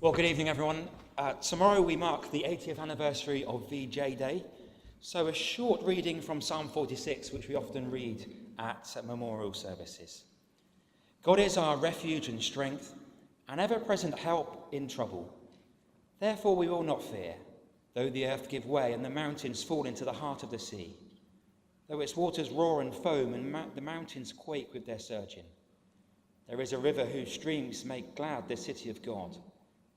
Well, good evening, everyone. Tomorrow we mark the 80th anniversary of VJ Day. So a short reading from Psalm 46, which we often read at memorial services. God is our refuge and strength, an ever-present help in trouble. Therefore we will not fear, though the earth give way and the mountains fall into the heart of the sea, though its waters roar and foam and the mountains quake with their surging. There is a river whose streams make glad the city of God,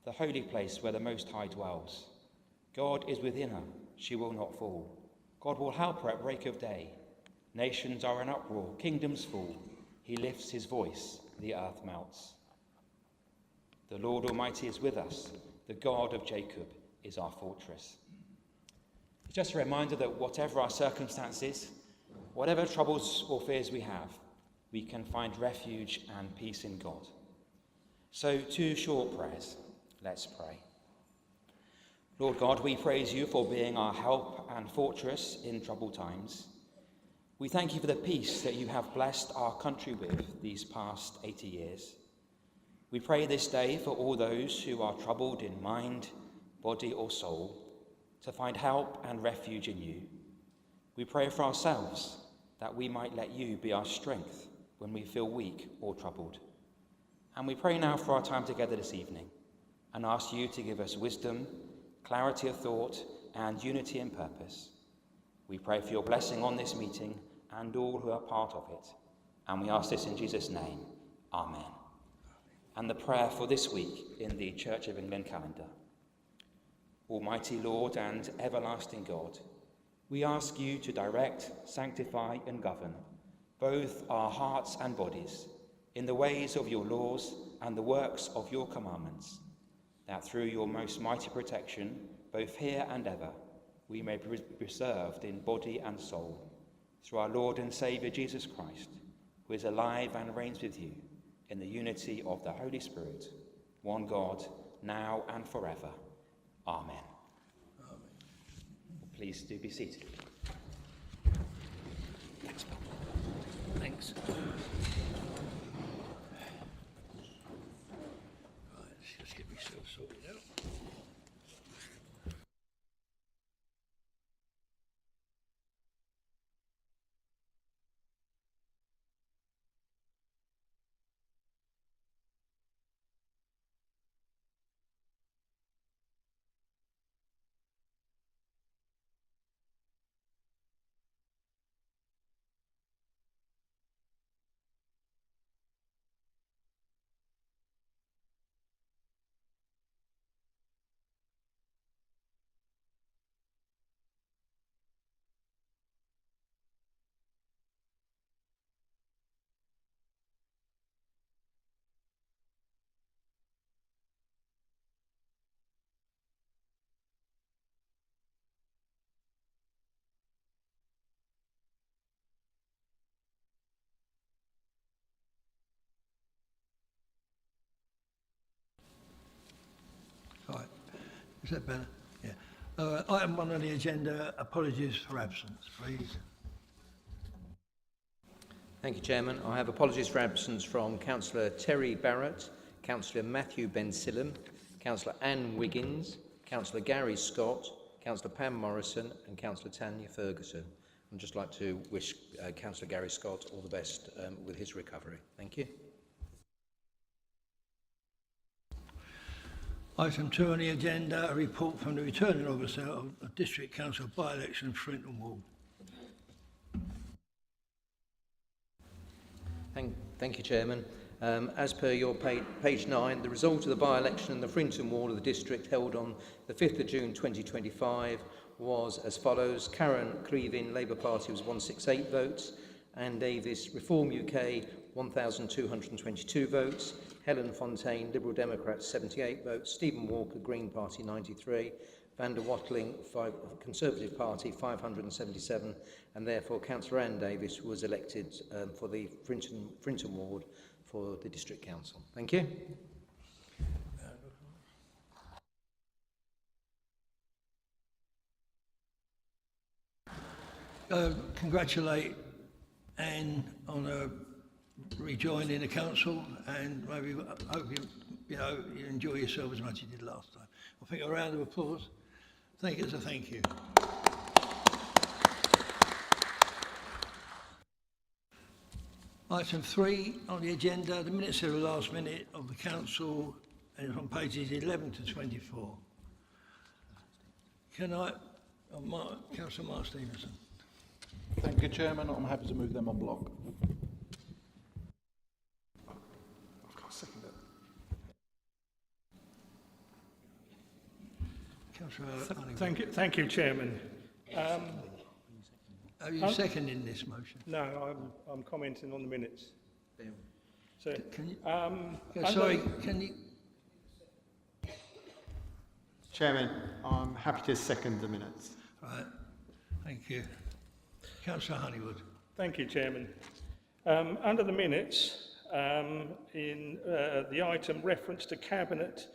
the holy place where the Most High dwells. God is within her, she will not fall. God will help her at break of day. Nations are in uproar, kingdoms fall. He lifts his voice, the earth melts. The Lord Almighty is with us. The God of Jacob is our fortress. It's just a reminder that whatever our circumstances, whatever troubles or fears we have, we can find refuge and peace in God. So 2 short prayers. Let's pray. Lord God, we praise you for being our help and fortress in troubled times. We thank you for the peace that you have blessed our country with these past 80 years. We pray this day for all those who are troubled in mind, body or soul, to find help and refuge in you. We pray for ourselves that we might let you be our strength when we feel weak or troubled. And we pray now for our time together this evening, and ask you to give us wisdom, clarity of thought, and unity in purpose. We pray for your blessing on this meeting and all who are part of it. And we ask this in Jesus' name. Amen. And the prayer for this week in the Church of England calendar. Almighty Lord and everlasting God, we ask you to direct, sanctify, and govern both our hearts and bodies in the ways of your laws and the works of your commandments, that through your most mighty protection, both here and ever, we may be preserved in body and soul, through our Lord and Saviour Jesus Christ, who is alive and reigns with you in the unity of the Holy Spirit, one God, now and forever. Amen. Amen. Please do be seated. Thanks, Bill. Thanks. Just get myself sorted out. Right, is that better? Yeah. Item 1 on the agenda, apologies for absence, please. Thank you, Chairman. I have apologies for absence from Councillor Terry Barrett, Councillor Matthew Bensilem, Councillor Anne Wiggins, Councillor Gary Scott, Councillor Pam Morrison and Councillor Tanya Ferguson. I'd just like to wish Councillor Gary Scott all the best with his recovery. Thank you. Item 2 on the agenda, a report from the returning officer of the District Council by-election Frinton Ward. Thank you, Chairman. As per your page 9, the result of the by-election in the Frinton Ward of the district held on the 5th of June 2025 was as follows. Karen Crevin, Labour Party, was 168 votes. Anne Davis, Reform UK, 1,222 votes. Helen Fontaine, Liberal Democrats, 78 votes. Stephen Walker, Green Party, 93. Van der Watling, Conservative Party, 577. And therefore, Councillor Anne Davis was elected for the Frinton Ward for the District Council. Thank you. Congratulate Anne on her rejoining the council, and maybe hope you you know, you enjoy yourself as much as you did last time. I think a round of applause. Thank you as a thank you. Item 3 on the agenda, the minutes of the last minute of the council, and it's on pages 11 to 24. Can I, Councillor Mark Stevenson. Thank you, Chairman. I'm happy to move them on block. I've got a second. Councillor Honeywood. Thank you, Chairman. Are you seconding this motion? No, I'm commenting on the minutes. So, Can you? under- Sorry, can you? Chairman, I'm happy to second the minutes. Right, thank you. Councillor Honeywood. Thank you, Chairman. Under the minutes, in the item reference to Cabinet,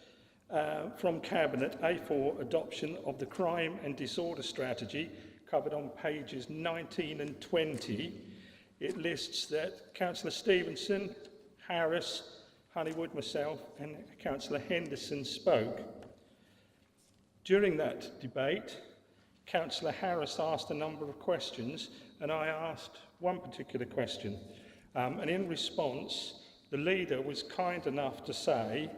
from Cabinet A4 adoption of the crime and disorder strategy covered on pages 19 and 20, it lists that Councillor Stevenson, Harris, Honeywood, myself and Councillor Henderson spoke. During that debate, Councillor Harris asked a number of questions and I asked one particular question. And in response, the leader was kind enough to say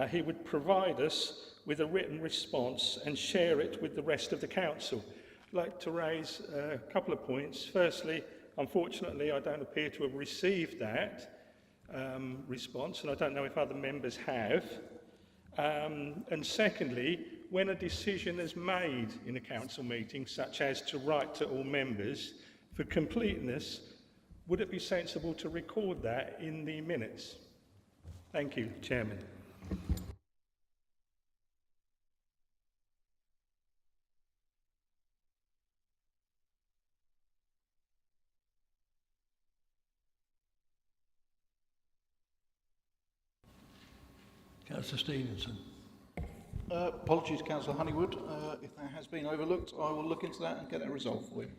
he would provide us with a written response and share it with the rest of the council. I'd like to raise a couple of points. Firstly, unfortunately, I don't appear to have received that response, and I don't know if other members have. And secondly, when a decision is made in a council meeting, such as to write to all members, for completeness, would it be sensible to record that in the minutes? Thank you, Chairman. Councillor Stevenson. Apologies, Councillor Honeywood. If that has been overlooked, I will look into that and get that resolved for you.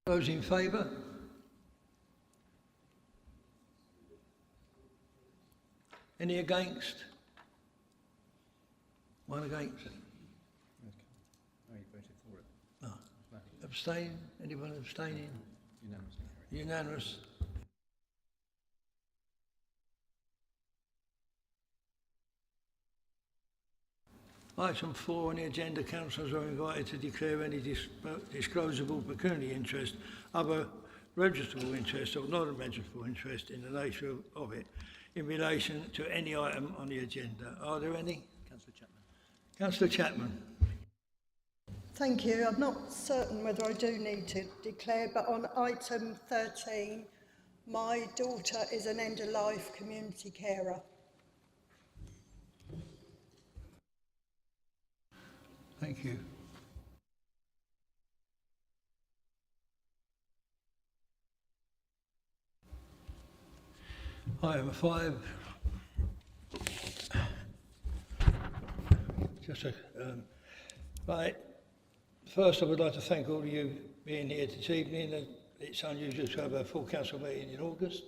Those in favour? Any against? One against? Oh, you voted for it. No. Abstain? Anyone abstaining? Unanimous. Item 4 on the agenda, councillors are invited to declare any disclosable pecuniary interest, other registrable interest or non-registrable interest in the nature of it in relation to any item on the agenda. Are there any? Councillor Chapman. Councillor Chapman. Thank you. I'm not certain whether I do need to declare, but on item 13, my daughter is an end-of-life community carer. Thank you. Item 5. Right. First, I would like to thank all of you being here this evening. It's unusual to have a full council meeting in August,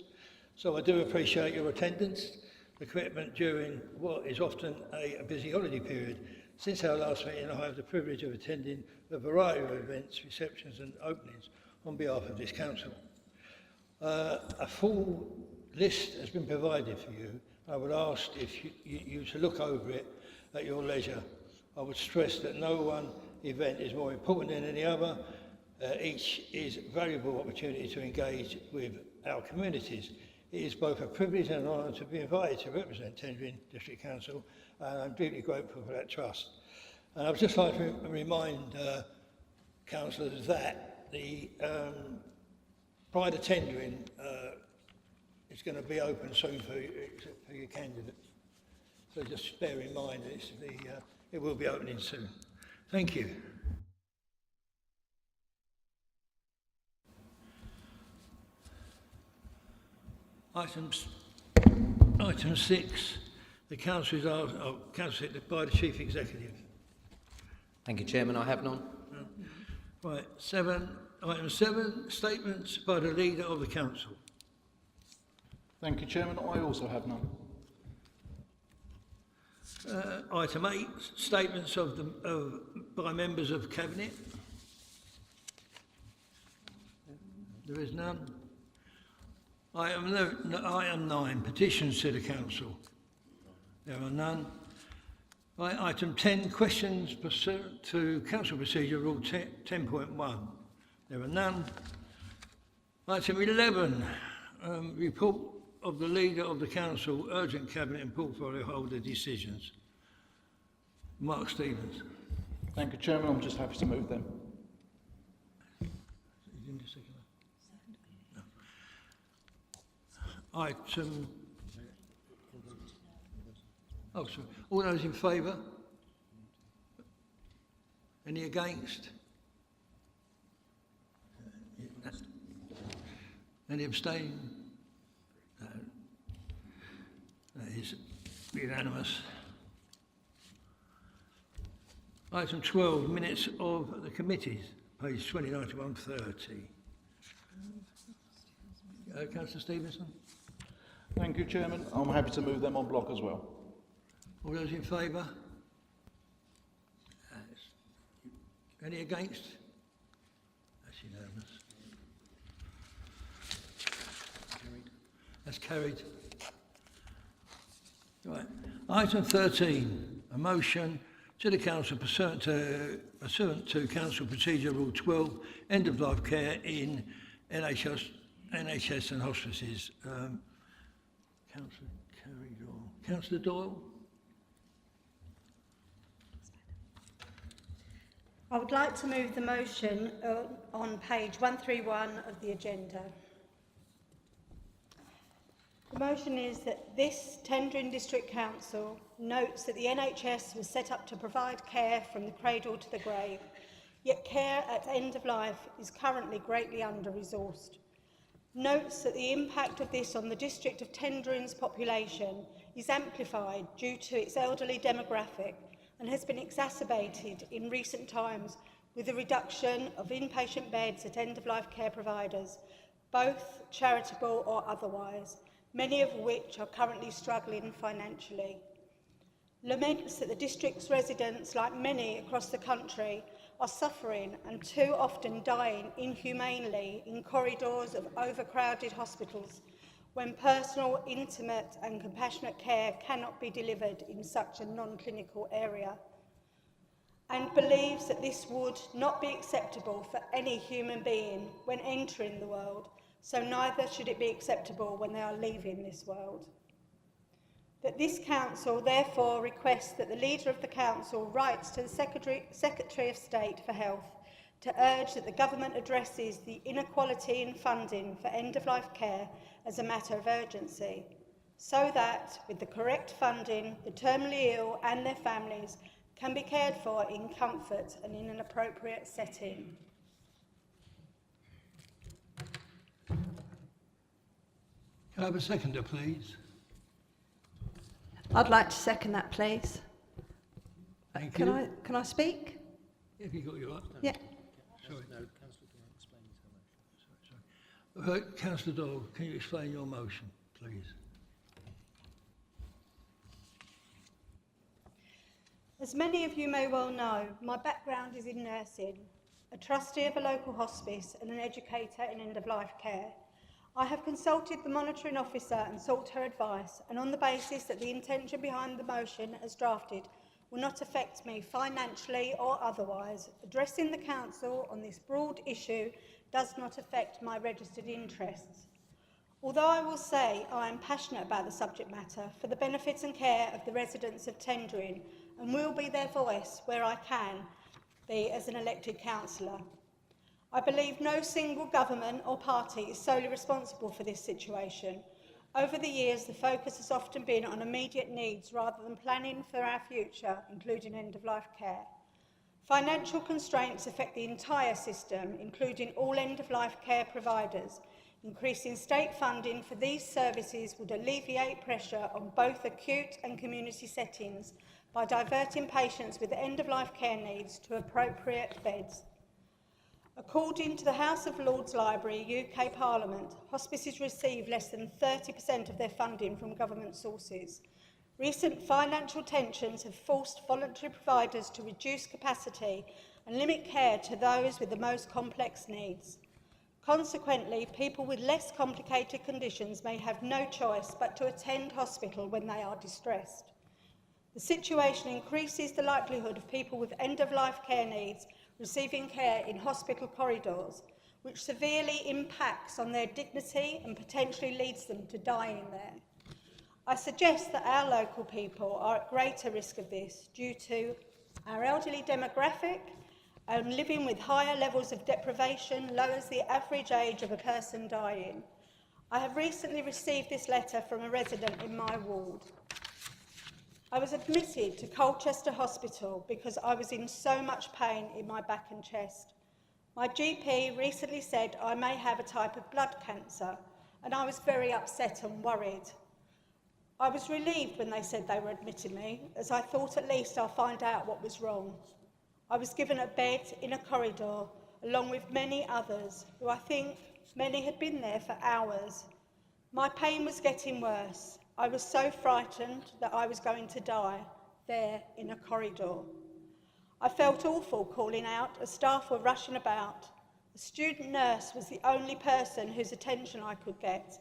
so I do appreciate your attendance, the commitment during what is often a busy holiday period. Since our last meeting, I have the privilege of attending a variety of events, receptions and openings on behalf of this council. A full list has been provided for you. I would ask if you to look over it at your leisure. I would stress that no one event is more important than any other. Each is a valuable opportunity to engage with our communities. It is both a privilege and an honour to be invited to represent Tendring District Council, and I'm deeply grateful for that trust. And I would just like to remind councillors that the Pride of Tendring is going to be open soon for your candidates. So just bear in mind it will be opening soon. Thank you. Item 6, the council is asked by the Chief Executive. Thank you, Chairman. I have none. Right, 7, Item 7, statements by the Leader of the Council. Thank you, Chairman. I also have none. Item 8, statements by members of Cabinet. There is none. Item 9, petitions to the Council. There are none. Right, item 10, questions pursuant to Council Procedure Rule 10.1. There are none. Item 11, report of the Leader of the Council, urgent Cabinet and portfolio holder decisions. Mark Stevens. Thank you, Chairman. I'm just happy to move them. No. Item. Oh, sorry. All those in favour? Any against? Any abstain? No. That is unanimous. Item 12, minutes of the committees, page 29 to 130. Councillor Stevenson? Thank you, Chairman. I'm happy to move them on block as well. All those in favour? Any against? That's unanimous. That's carried. Right. Item 13, a motion to the Council pursuant to Council Procedure Rule 12, end of life care in NHS and hospices. Councillor Doyle. Councillor Doyle? I would like to move the motion on page 131 of the agenda. The motion is that this Tendring District Council notes that the NHS was set up to provide care from the cradle to the grave, yet care at end of life is currently greatly under-resourced. Notes that the impact of this on the district of Tendring's population is amplified due to its elderly demographic and has been exacerbated in recent times with the reduction of inpatient beds at end-of-life care providers, both charitable or otherwise, many of which are currently struggling financially. Laments that the district's residents, like many across the country, are suffering and too often dying inhumanely in corridors of overcrowded hospitals when personal, intimate and compassionate care cannot be delivered in such a non-clinical area, and believes that this would not be acceptable for any human being when entering the world, so neither should it be acceptable when they are leaving this world. That this Council therefore requests that the Leader of the Council writes to the Secretary of State for Health to urge that the Government addresses the inequality in funding for end-of-life care as a matter of urgency, so that, with the correct funding, the terminally ill and their families can be cared for in comfort and in an appropriate setting. Can I have a seconder, please? I'd like to second that, please. Thank you. Can I speak? Have you got your... Yeah. Sorry. Sorry. Councillor Doyle, can you explain your motion, please? As many of you may well know, my background is in nursing, a trustee of a local hospice and an educator in end-of-life care. I have consulted the monitoring officer and sought her advice, and on the basis that the intention behind the motion as drafted will not affect me financially or otherwise, addressing the Council on this broad issue does not affect my registered interests. Although I will say I am passionate about the subject matter for the benefits and care of the residents of Tendring and will be their voice where I can be as an elected councillor. I believe no single government or party is solely responsible for this situation. Over the years, the focus has often been on immediate needs rather than planning for our future, including end-of-life care. Financial constraints affect the entire system, including all end-of-life care providers. Increasing state funding for these services would alleviate pressure on both acute and community settings by diverting patients with end-of-life care needs to appropriate beds. According to the House of Lords Library, UK Parliament, hospices receive less than 30% of their funding from government sources. Recent financial tensions have forced voluntary providers to reduce capacity and limit care to those with the most complex needs. Consequently, people with less complicated conditions may have no choice but to attend hospital when they are distressed. The situation increases the likelihood of people with end-of-life care needs receiving care in hospital corridors, which severely impacts on their dignity and potentially leads them to dying there. I suggest that our local people are at greater risk of this due to our elderly demographic and living with higher levels of deprivation lowers the average age of a person dying. I have recently received this letter from a resident in my ward. I was admitted to Colchester Hospital because I was in so much pain in my back and chest. My GP recently said I may have a type of blood cancer, and I was very upset and worried. I was relieved when they said they were admitting me, as I thought at least I'll find out what was wrong. I was given a bed in a corridor, along with many others, who I think many had been there for hours. My pain was getting worse. I was so frightened that I was going to die, there in a corridor. I felt awful calling out as staff were rushing about. The student nurse was the only person whose attention I could get,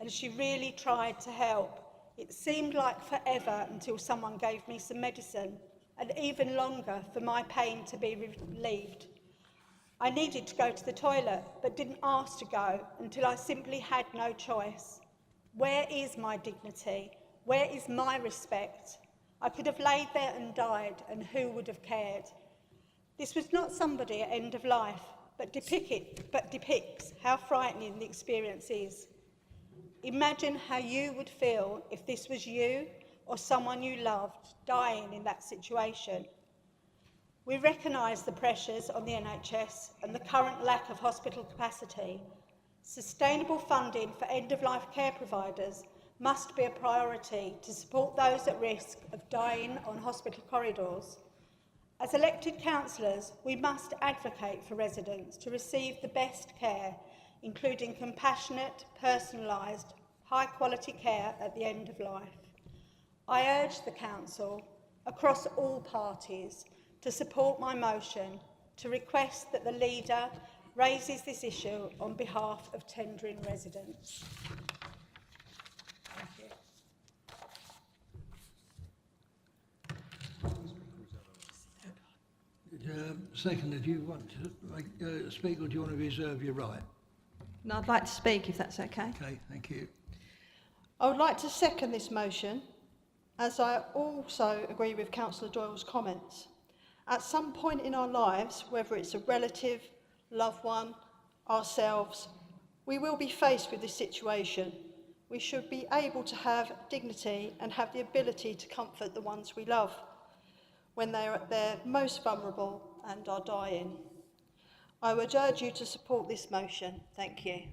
and she really tried to help. It seemed like forever until someone gave me some medicine, and even longer for my pain to be relieved. I needed to go to the toilet, but didn't ask to go until I simply had no choice. Where is my dignity? Where is my respect? I could have laid there and died, and who would have cared? This was not somebody at end of life, but depicts how frightening the experience is. Imagine how you would feel if this was you or someone you loved dying in that situation. We recognise the pressures on the NHS and the current lack of hospital capacity. Sustainable funding for end-of-life care providers must be a priority to support those at risk of dying on hospital corridors. As elected councillors, we must advocate for residents to receive the best care, including compassionate, personalised, high-quality care at the end of life. I urge the Council, across all parties, to support my motion to request that the Leader raises this issue on behalf of tendering residents. Thank you. Second, do you want to speak, or do you want to reserve your right? No, I'd like to speak, if that's okay. Okay, thank you. I would like to second this motion, as I also agree with Councillor Doyle's comments. At some point in our lives, whether it's a relative, loved one, ourselves, we will be faced with this situation. We should be able to have dignity and have the ability to comfort the ones we love when they are at their most vulnerable and are dying. I would urge you to support this motion. Thank you.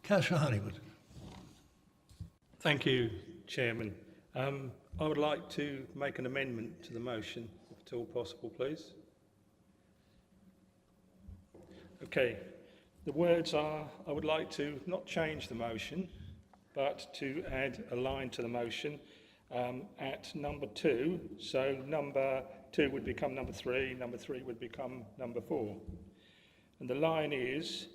Councillor Honeywood. Thank you, Chairman. I would like to make an amendment to the motion, if at all possible, please. Okay, the words are, I would like to not change the motion, but to add a line to the motion at number 2. So number 2 would become number 3 would become number 4. And the line is,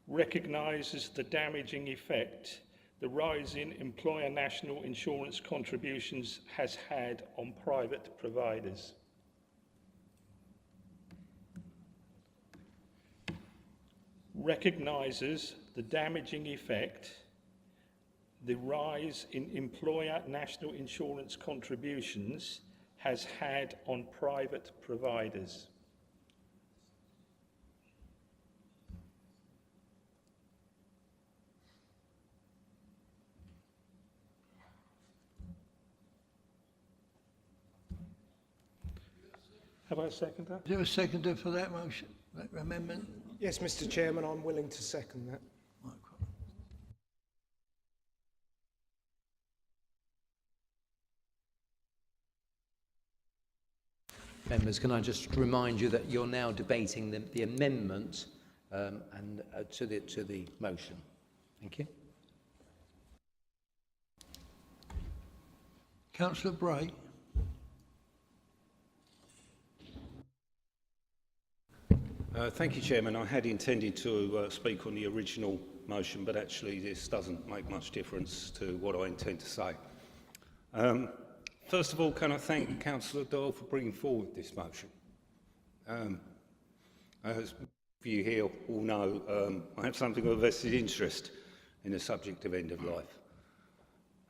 recognises the damaging effect the rising employer national insurance contributions has had on private providers. Recognises the damaging effect the rise in employer national insurance contributions has had on private providers. Have I a seconder? Is there a seconder for that motion, that amendment? Yes, Mr. Chairman, I'm willing to second that. Members, can I just remind you that you're now debating the amendment to the motion. Thank you. Councillor Bray. Thank you, Chairman. I had intended to speak on the original motion, but actually this doesn't make much difference to what I intend to say. First of all, can I thank Councillor Doyle for bringing forward this motion? As you here all know, I have something of a vested interest in the subject of end of life.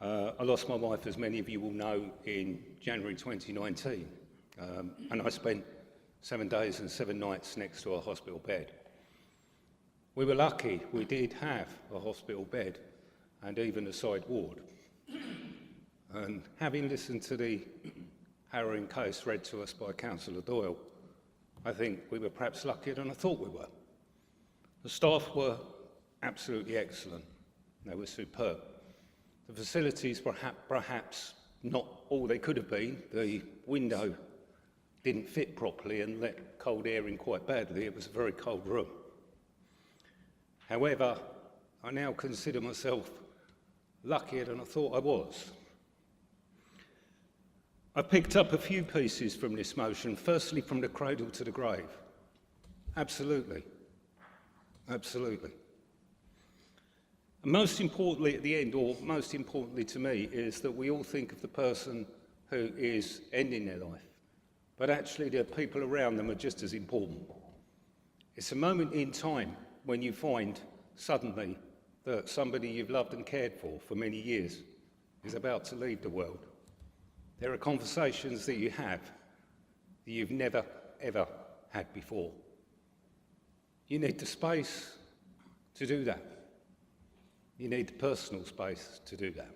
I lost my wife, as many of you will know, in January 2019, and I spent 7 days and 7 nights next to a hospital bed. We were lucky, we did have a hospital bed and even a side ward. And having listened to the harrowing case read to us by Councillor Doyle, I think we were perhaps luckier than I thought we were. The staff were absolutely excellent. They were superb. The facilities were perhaps not all they could have been. The window didn't fit properly and let cold air in quite badly. It was a very cold room. However, I now consider myself luckier than I thought I was. I picked up a few pieces from this motion, firstly from the cradle to the grave. Absolutely. Absolutely. And most importantly at the end, or most importantly to me, is that we all think of the person who is ending their life, but actually the people around them are just as important. It's a moment in time when you find suddenly that somebody you've loved and cared for many years is about to leave the world. There are conversations that you have that you've never, ever had before. You need the space to do that. You need the personal space to do that.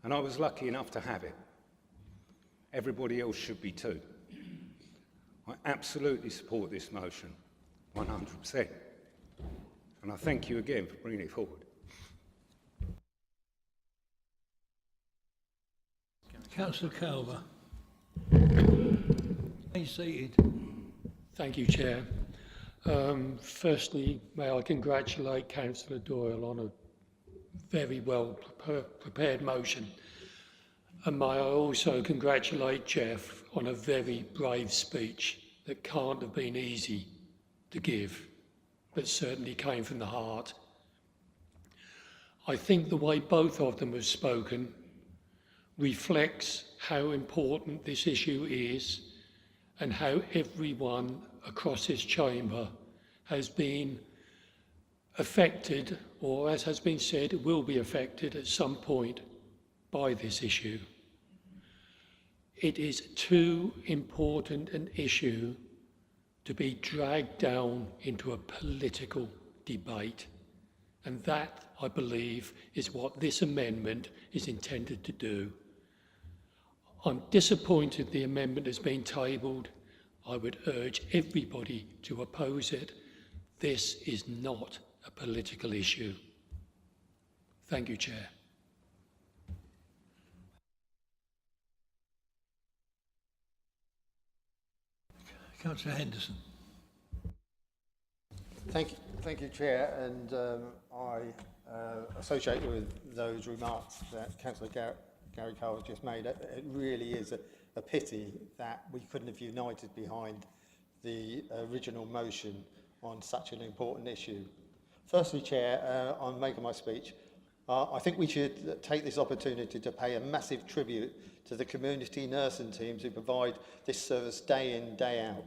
And I was lucky enough to have it. Everybody else should be too. I absolutely support this motion, 100%. And I thank you again for bringing it forward. Councillor Calver. Please seated. Thank you, Chair. Firstly, may I congratulate Councillor Doyle on a very well prepared motion. And may I also congratulate Jeff on a very brave speech that can't have been easy to give, but certainly came from the heart. I think the way both of them have spoken reflects how important this issue is and how everyone across this chamber has been affected, or as has been said, will be affected at some point by this issue. It is too important an issue to be dragged down into a political debate. And that, I believe, is what this amendment is intended to do. I'm disappointed the amendment has been tabled. I would urge everybody to oppose it. This is not a political issue. Thank you, Chair. Councillor Henderson. Thank you, Chair, and I associate with those remarks that Councillor Gary Cole just made. It really is a pity that we couldn't have united behind the original motion on such an important issue. Firstly, Chair, I'm making my speech. I think we should take this opportunity to pay a massive tribute to the community nursing teams who provide this service day in, day out.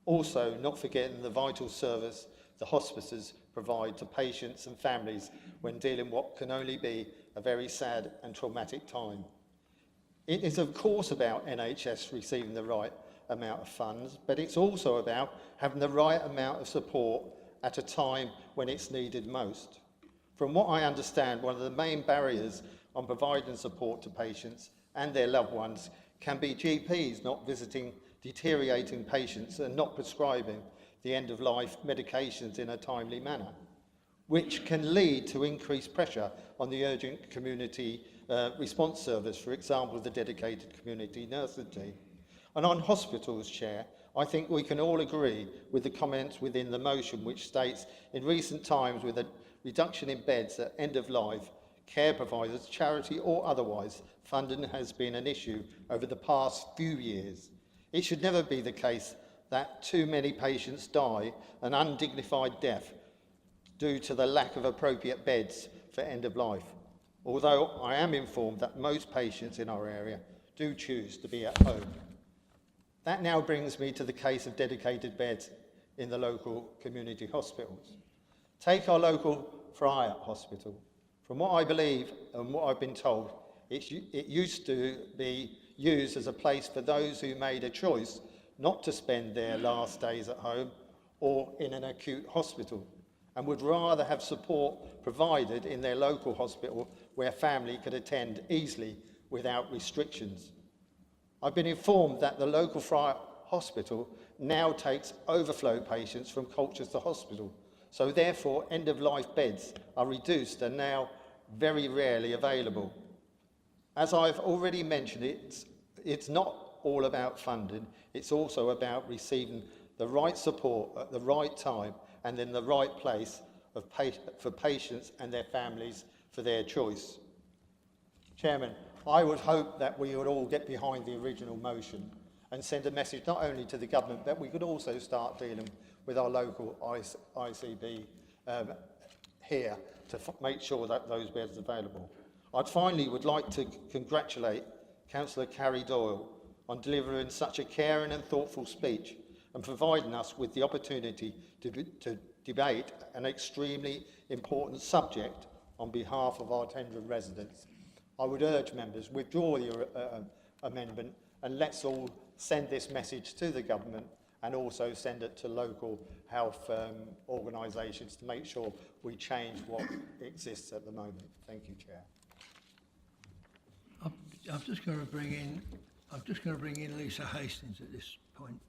Also, not forgetting the vital service the hospices provide to patients and families when dealing what can only be a very sad and traumatic time. It is of course about NHS receiving the right amount of funds, but it's also about having the right amount of support at a time when it's needed most. From what I understand, one of the main barriers on providing support to patients and their loved ones can be GPs not visiting deteriorating patients and not prescribing the end-of-life medications in a timely manner, which can lead to increased pressure on the urgent community response service, for example, the dedicated community nursing team. And on hospitals, Chair, I think we can all agree with the comments within the motion which states, in recent times with a reduction in beds at end of life, care providers, charity or otherwise, funding has been an issue over the past few years. It should never be the case that too many patients die an undignified death due to the lack of appropriate beds for end of life. Although I am informed that most patients in our area do choose to be at home. That now brings me to the case of dedicated beds in the local community hospitals. Take our local Friar Hospital. From what I believe and what I've been told, it used to be used as a place for those who made a choice not to spend their last days at home or in an acute hospital, and would rather have support provided in their local hospital where family could attend easily without restrictions. I've been informed that the local Friar Hospital now takes overflow patients from Colchester Hospital, so therefore end-of-life beds are reduced and now very rarely available. As I've already mentioned, it's not all about funding, it's also about receiving the right support at the right time and in the right place for patients and their families for their choice. Chairman, I would hope that we would all get behind the original motion and send a message not only to the government, but we could also start dealing with our local ICB here to make sure that those beds are available. I'd finally would like to congratulate Councillor Carrie Doyle on delivering such a caring and thoughtful speech and providing us with the opportunity to debate an extremely important subject on behalf of our Tendron residents. I would urge members withdraw your amendment and let's all send this message to the government and also send it to local health organisations to make sure we change what exists at the moment. Thank you, Chair. I'm just going to bring in Lisa Hastings at this point.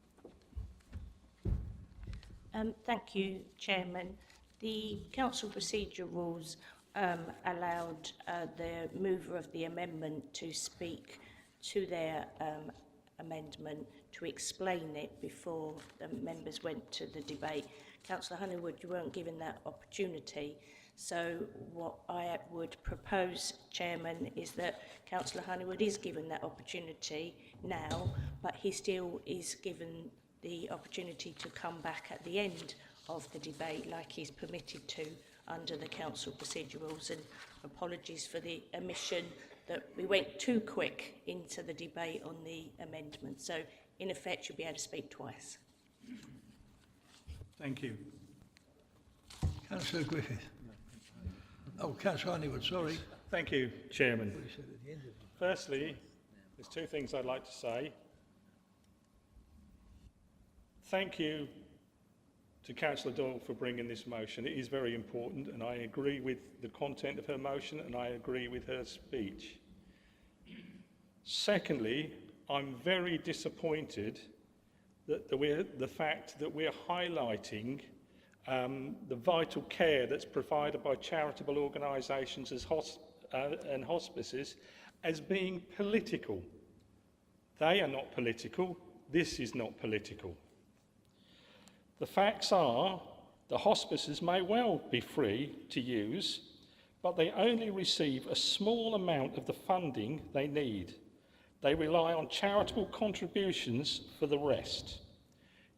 Thank you, Chairman. The Council Procedure Rules allowed the mover of the amendment to speak to their amendment to explain it before the members went to the debate. Councillor Honeywood, you weren't given that opportunity. So what I would propose, Chairman, is that Councillor Honeywood is given that opportunity now, but he still is given the opportunity to come back at the end of the debate like he's permitted to under the Council Procedure Rules, and apologies for the omission that we went too quick into the debate on the amendment. So in effect you'll be able to speak twice. Thank you. Councillor Griffith. Oh, Councillor Honeywood, sorry. Thank you, Chairman. Firstly, there's two things I'd like to say. Thank you to Councillor Doyle for bringing this motion. It is very important, and I agree with the content of her motion and I agree with her speech. Secondly, I'm very disappointed that the fact that we're highlighting the vital care that's provided by charitable organisations and hospices as being political. They are not political. This is not political. The facts are the hospices may well be free to use, but they only receive a small amount of the funding they need. They rely on charitable contributions for the rest.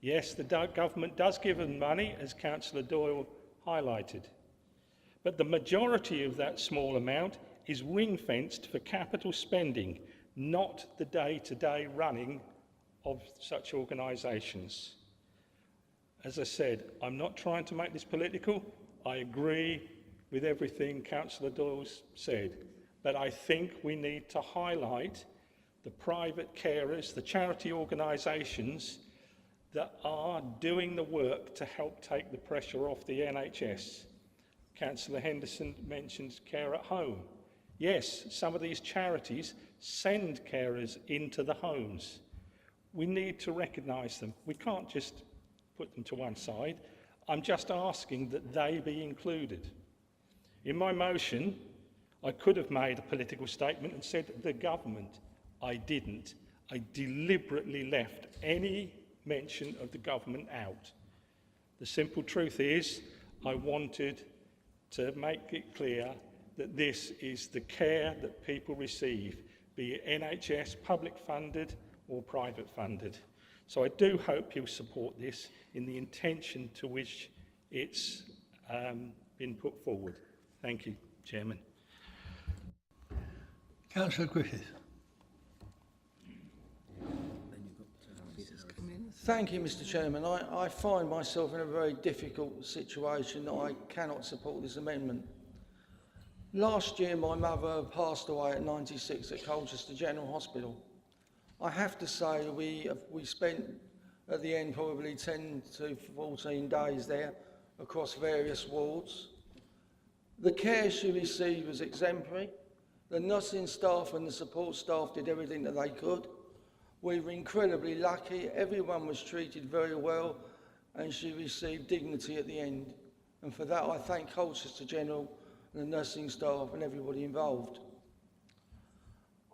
Yes, the government does give them money, as Councillor Doyle highlighted, but the majority of that small amount is ring-fenced for capital spending, not the day-to-day running of such organisations. As I said, I'm not trying to make this political. I agree with everything Councillor Doyle's said, but I think we need to highlight the private carers, the charity organisations that are doing the work to help take the pressure off the NHS. Councillor Henderson mentions care at home. Yes, some of these charities send carers into the homes. We need to recognise them. We can't just put them to one side. I'm just asking that they be included. In my motion, I could have made a political statement and said the government. I didn't. I deliberately left any mention of the government out. The simple truth is, I wanted to make it clear that this is the care that people receive, be it NHS public funded or private funded. So I do hope you'll support this in the intention to which it's been put forward. Thank you, Chairman. Councillor Griffith. Thank you, Mr. Chairman. I find myself in a very difficult situation that I cannot support this amendment. Last year, my mother passed away at 96 at Colchester General Hospital. I have to say we spent at the end probably 10 to 14 days there across various wards. The care she received was exemplary. The nursing staff and the support staff did everything that they could. We were incredibly lucky. Everyone was treated very well and she received dignity at the end. And for that, I thank Colchester General and the nursing staff and everybody involved.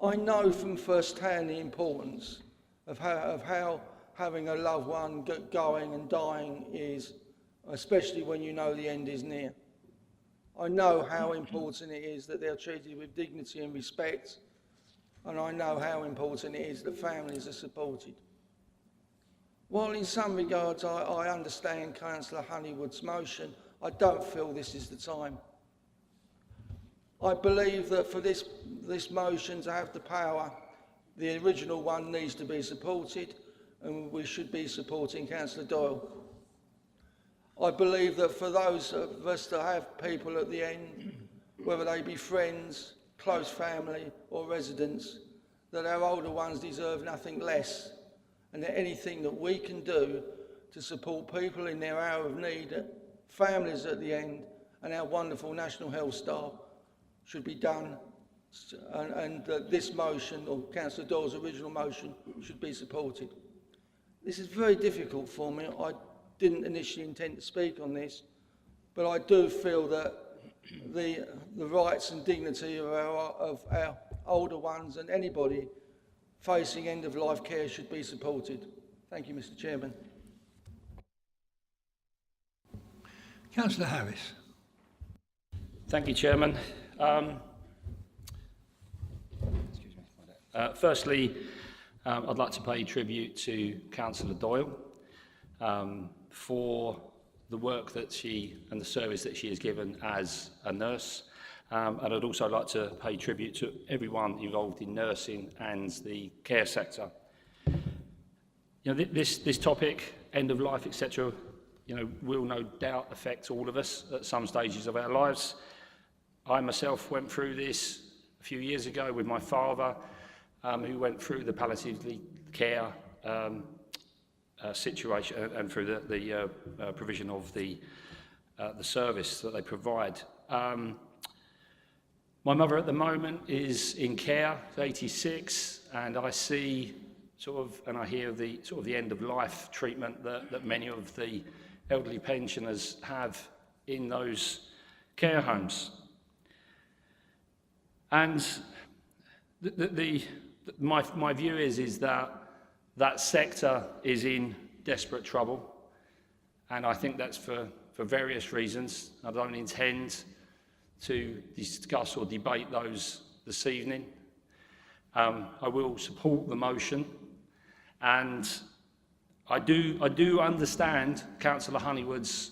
I know from first hand the importance of how having a loved one going and dying is, especially when you know the end is near. I know how important it is that they're treated with dignity and respect, and I know how important it is that families are supported. While in some regards I understand Councillor Honeywood's motion, I don't feel this is the time. I believe that for this motion to have the power, the original one needs to be supported, and we should be supporting Councillor Doyle. I believe that for those of us that have people at the end, whether they be friends, close family or residents, that our older ones deserve nothing less, and that anything that we can do to support people in their hour of need, families at the end, and our wonderful National Health staff should be done, and this motion, or Councillor Doyle's original motion, should be supported. This is very difficult for me. I didn't initially intend to speak on this, but I do feel that the rights and dignity of our older ones and anybody facing end-of-life care should be supported. Thank you, Mr. Chairman. Councillor Harris. Thank you, Chairman. Firstly, I'd like to pay tribute to Councillor Doyle for the work that she and the service that she has given as a nurse. And I'd also like to pay tribute to everyone involved in nursing and the care sector. You know, this topic, end of life, etc., you know, will no doubt affect all of us at some stages of our lives. I myself went through this a few years ago with my father, who went through the palliative care situation and through the provision of the service that they provide. My mother at the moment is in care, 86, and I see and I hear the end of life treatment that many of the elderly pensioners have in those care homes. And my view is that sector is in desperate trouble, and I think that's for various reasons. I don't intend to discuss or debate those this evening. I will support the motion, and I do understand Councillor Honeywood's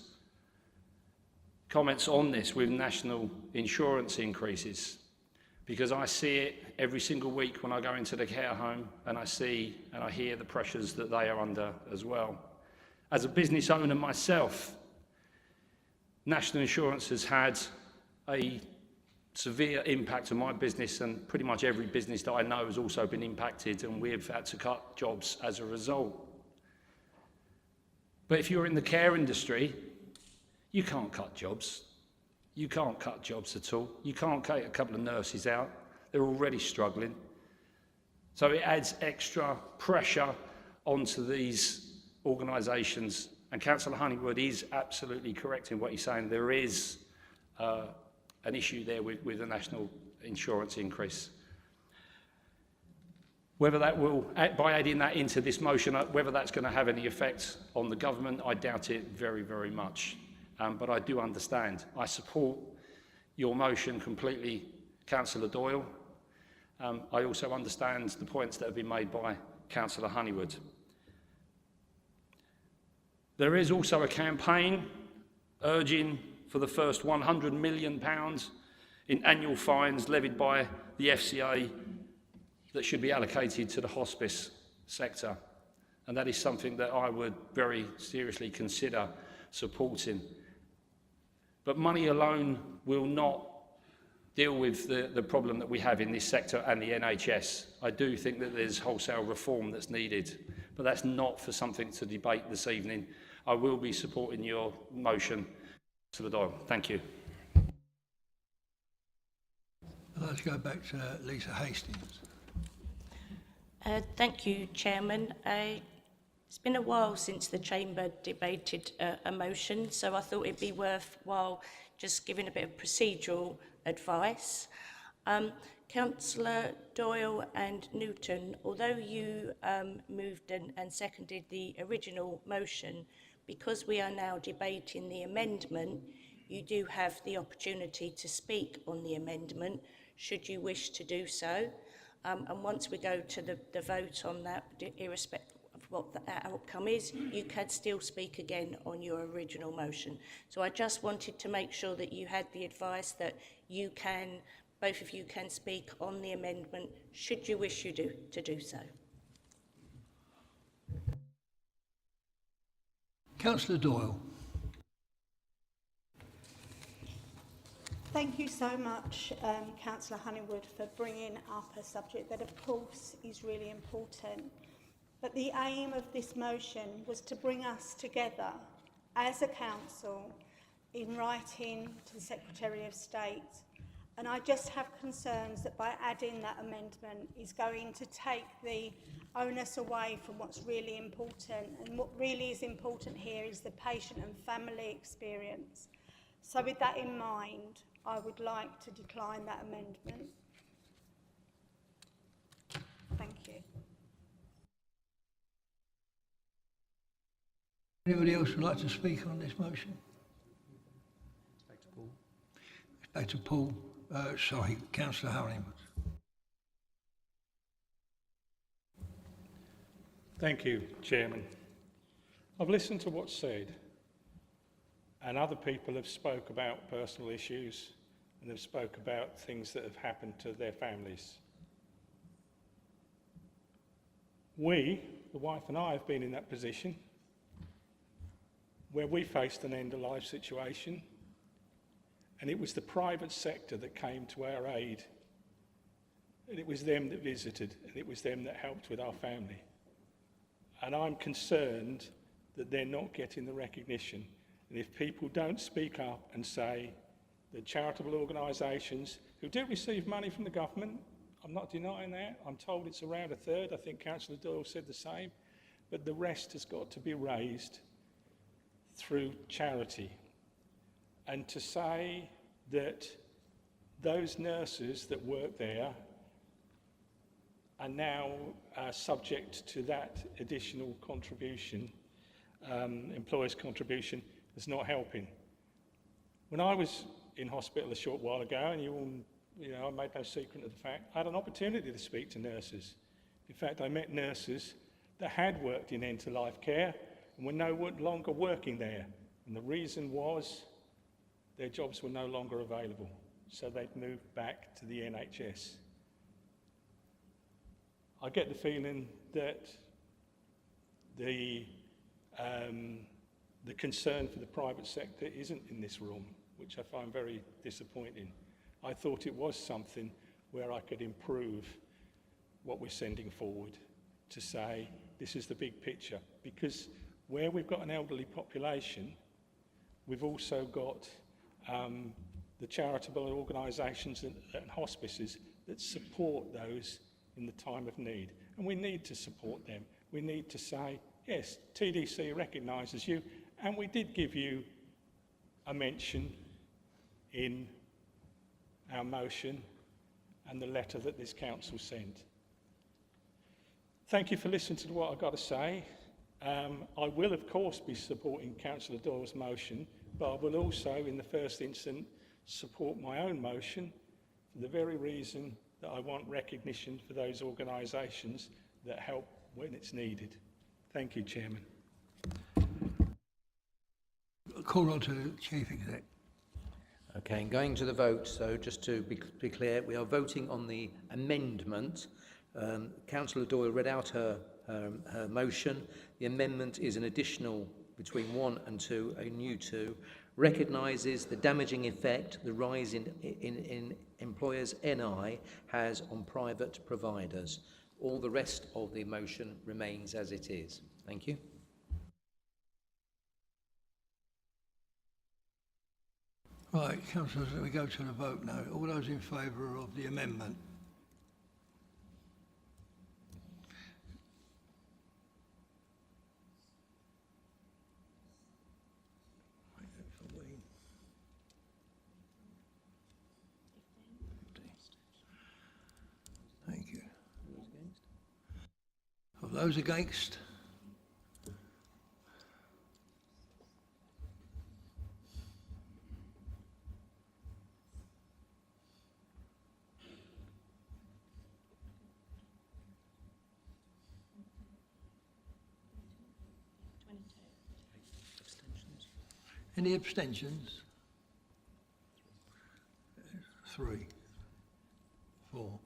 comments on this with national insurance increases, because I see it every single week when I go into the care home, and I see and I hear the pressures that they are under as well. As a business owner myself, national insurance has had a severe impact on my business, and pretty much every business that I know has also been impacted, and we've had to cut jobs as a result. But if you're in the care industry, you can't cut jobs. You can't cut jobs at all. You can't cut a couple of nurses out. They're already struggling. So it adds extra pressure onto these organisations. And Councillor Honeywood is absolutely correct in what he's saying. There is an issue there with the national insurance increase. Whether that will, by adding that into this motion, whether that's going to have any effect on the government, I doubt it very, very much. But I do understand. I support your motion completely, Councillor Doyle. I also understand the points that have been made by Councillor Honeywood. There is also a campaign urging for the first £100 million in annual fines levied by the FCA that should be allocated to the hospice sector. And that is something that I would very seriously consider supporting. But money alone will not deal with the problem that we have in this sector and the NHS. I do think that there's wholesale reform that's needed, but that's not for something to debate this evening. I will be supporting your motion, Councillor Doyle. Thank you. Let's go back to Lisa Hastings. Thank you, Chairman. It's been a while since the Chamber debated a motion, so I thought it'd be worthwhile just giving a bit of procedural advice. Councillor Doyle and Newton, although you moved and seconded the original motion, because we are now debating the amendment, you do have the opportunity to speak on the amendment, should you wish to do so. And once we go to the vote on that, irrespective of what the outcome is, you can still speak again on your original motion. So I just wanted to make sure that you had the advice that you can, both of you can speak on the amendment, should you wish to do so. Councillor Doyle. Thank you so much, Councillor Honeywood, for bringing up a subject that, of course, is really important. But the aim of this motion was to bring us together as a council in writing to the Secretary of State. And I just have concerns that by adding that amendment is going to take the onus away from what's really important. And what really is important here is the patient and family experience. So with that in mind, I would like to decline that amendment. Thank you. Anybody else would like to speak on this motion? Back to Paul. Back to Paul. Sorry, Councillor Honeywood. Thank you, Chairman. I've listened to what's said, and other people have spoke about personal issues and have spoke about things that have happened to their families. We, the wife and I, have been in that position where we faced an end-of-life situation, and it was the private sector that came to our aid, and it was them that visited, and it was them that helped with our family. And I'm concerned that they're not getting the recognition. And if people don't speak up and say that charitable organisations who do receive money from the government, I'm not denying that, I'm told it's around a third, I think Councillor Doyle said the same, but the rest has got to be raised through charity. And to say that those nurses that work there are now subject to that additional contribution, employer's contribution, is not helping. When I was in hospital a short while ago, and I made no secret of the fact, I had an opportunity to speak to nurses. In fact, I met nurses that had worked in end-of-life care and were no longer working there. And the reason was their jobs were no longer available. So they'd moved back to the NHS. I get the feeling that the concern for the private sector isn't in this room, which I find very disappointing. I thought it was something where I could improve what we're sending forward to say this is the big picture, because where we've got an elderly population, we've also got the charitable organisations and hospices that support those in the time of need. And we need to support them. We need to say, yes, TDC recognises you, and we did give you a mention in our motion and the letter that this council sent. Thank you for listening to what I've got to say. I will, of course, be supporting Councillor Doyle's motion, but I will also, in the first instance, support my own motion for the very reason that I want recognition for those organisations that help when it's needed. Thank you, Chairman. Call on to the Chief Exec. Okay, going to the vote, so just to be clear, we are voting on the amendment. Councillor Doyle read out her motion. The amendment is an additional between 1 and 2, a new 2, recognises the damaging effect the rise in employers' NI has on private providers. All the rest of the motion remains as it is. Thank you. Right, councillors, we go to the vote now. All those in favour of the amendment? Thank you. Of those against? Any abstentions? 3, 4.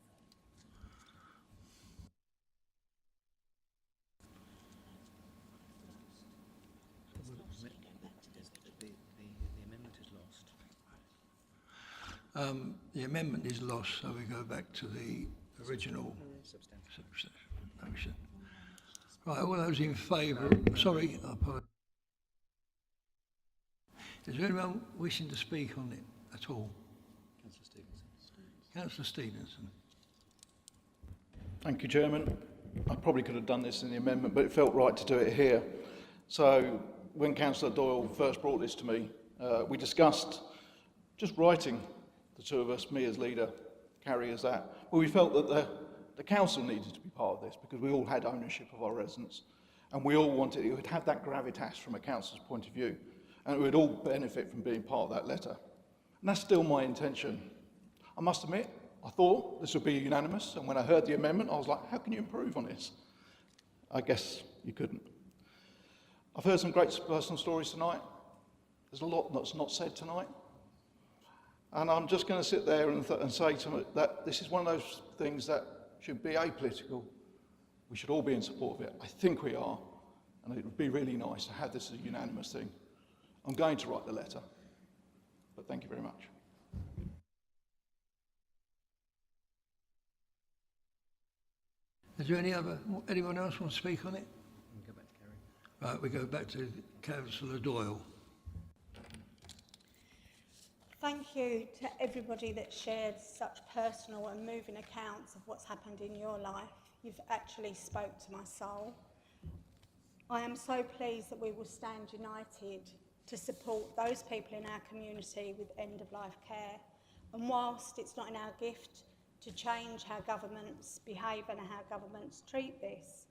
The amendment is lost, so we go back to the original motion. Right, all those in favour, sorry, I apologise. Is there anyone wishing to speak on it at all? Councillor Stevenson. Councillor Stevenson. Thank you, Chairman. I probably could have done this in the amendment, but it felt right to do it here. So when Councillor Doyle first brought this to me, we discussed just writing, the two of us, me as leader, Carrie as that, but we felt that the council needed to be part of this because we all had ownership of our residents and we all wanted it would have that gravitas from a council's point of view and it would all benefit from being part of that letter. And that's still my intention. I must admit, I thought this would be unanimous, and when I heard the amendment, I was like, how can you improve on this? I guess you couldn't. I've heard some great personal stories tonight. There's a lot that's not said tonight. And I'm just going to sit there and say to them that this is one of those things that should be apolitical. We should all be in support of it. I think we are. And it would be really nice to have this as a unanimous thing. I'm going to write the letter. But thank you very much. Is there anyone else want to speak on it? Go back to Carrie. Right, we go back to Councillor Doyle. Thank you to everybody that shared such personal and moving accounts of what's happened in your life. You've actually spoke to my soul. I am so pleased that we will stand united to support those people in our community with end-of-life care. And whilst it's not in our gift to change how governments behave and how governments treat this,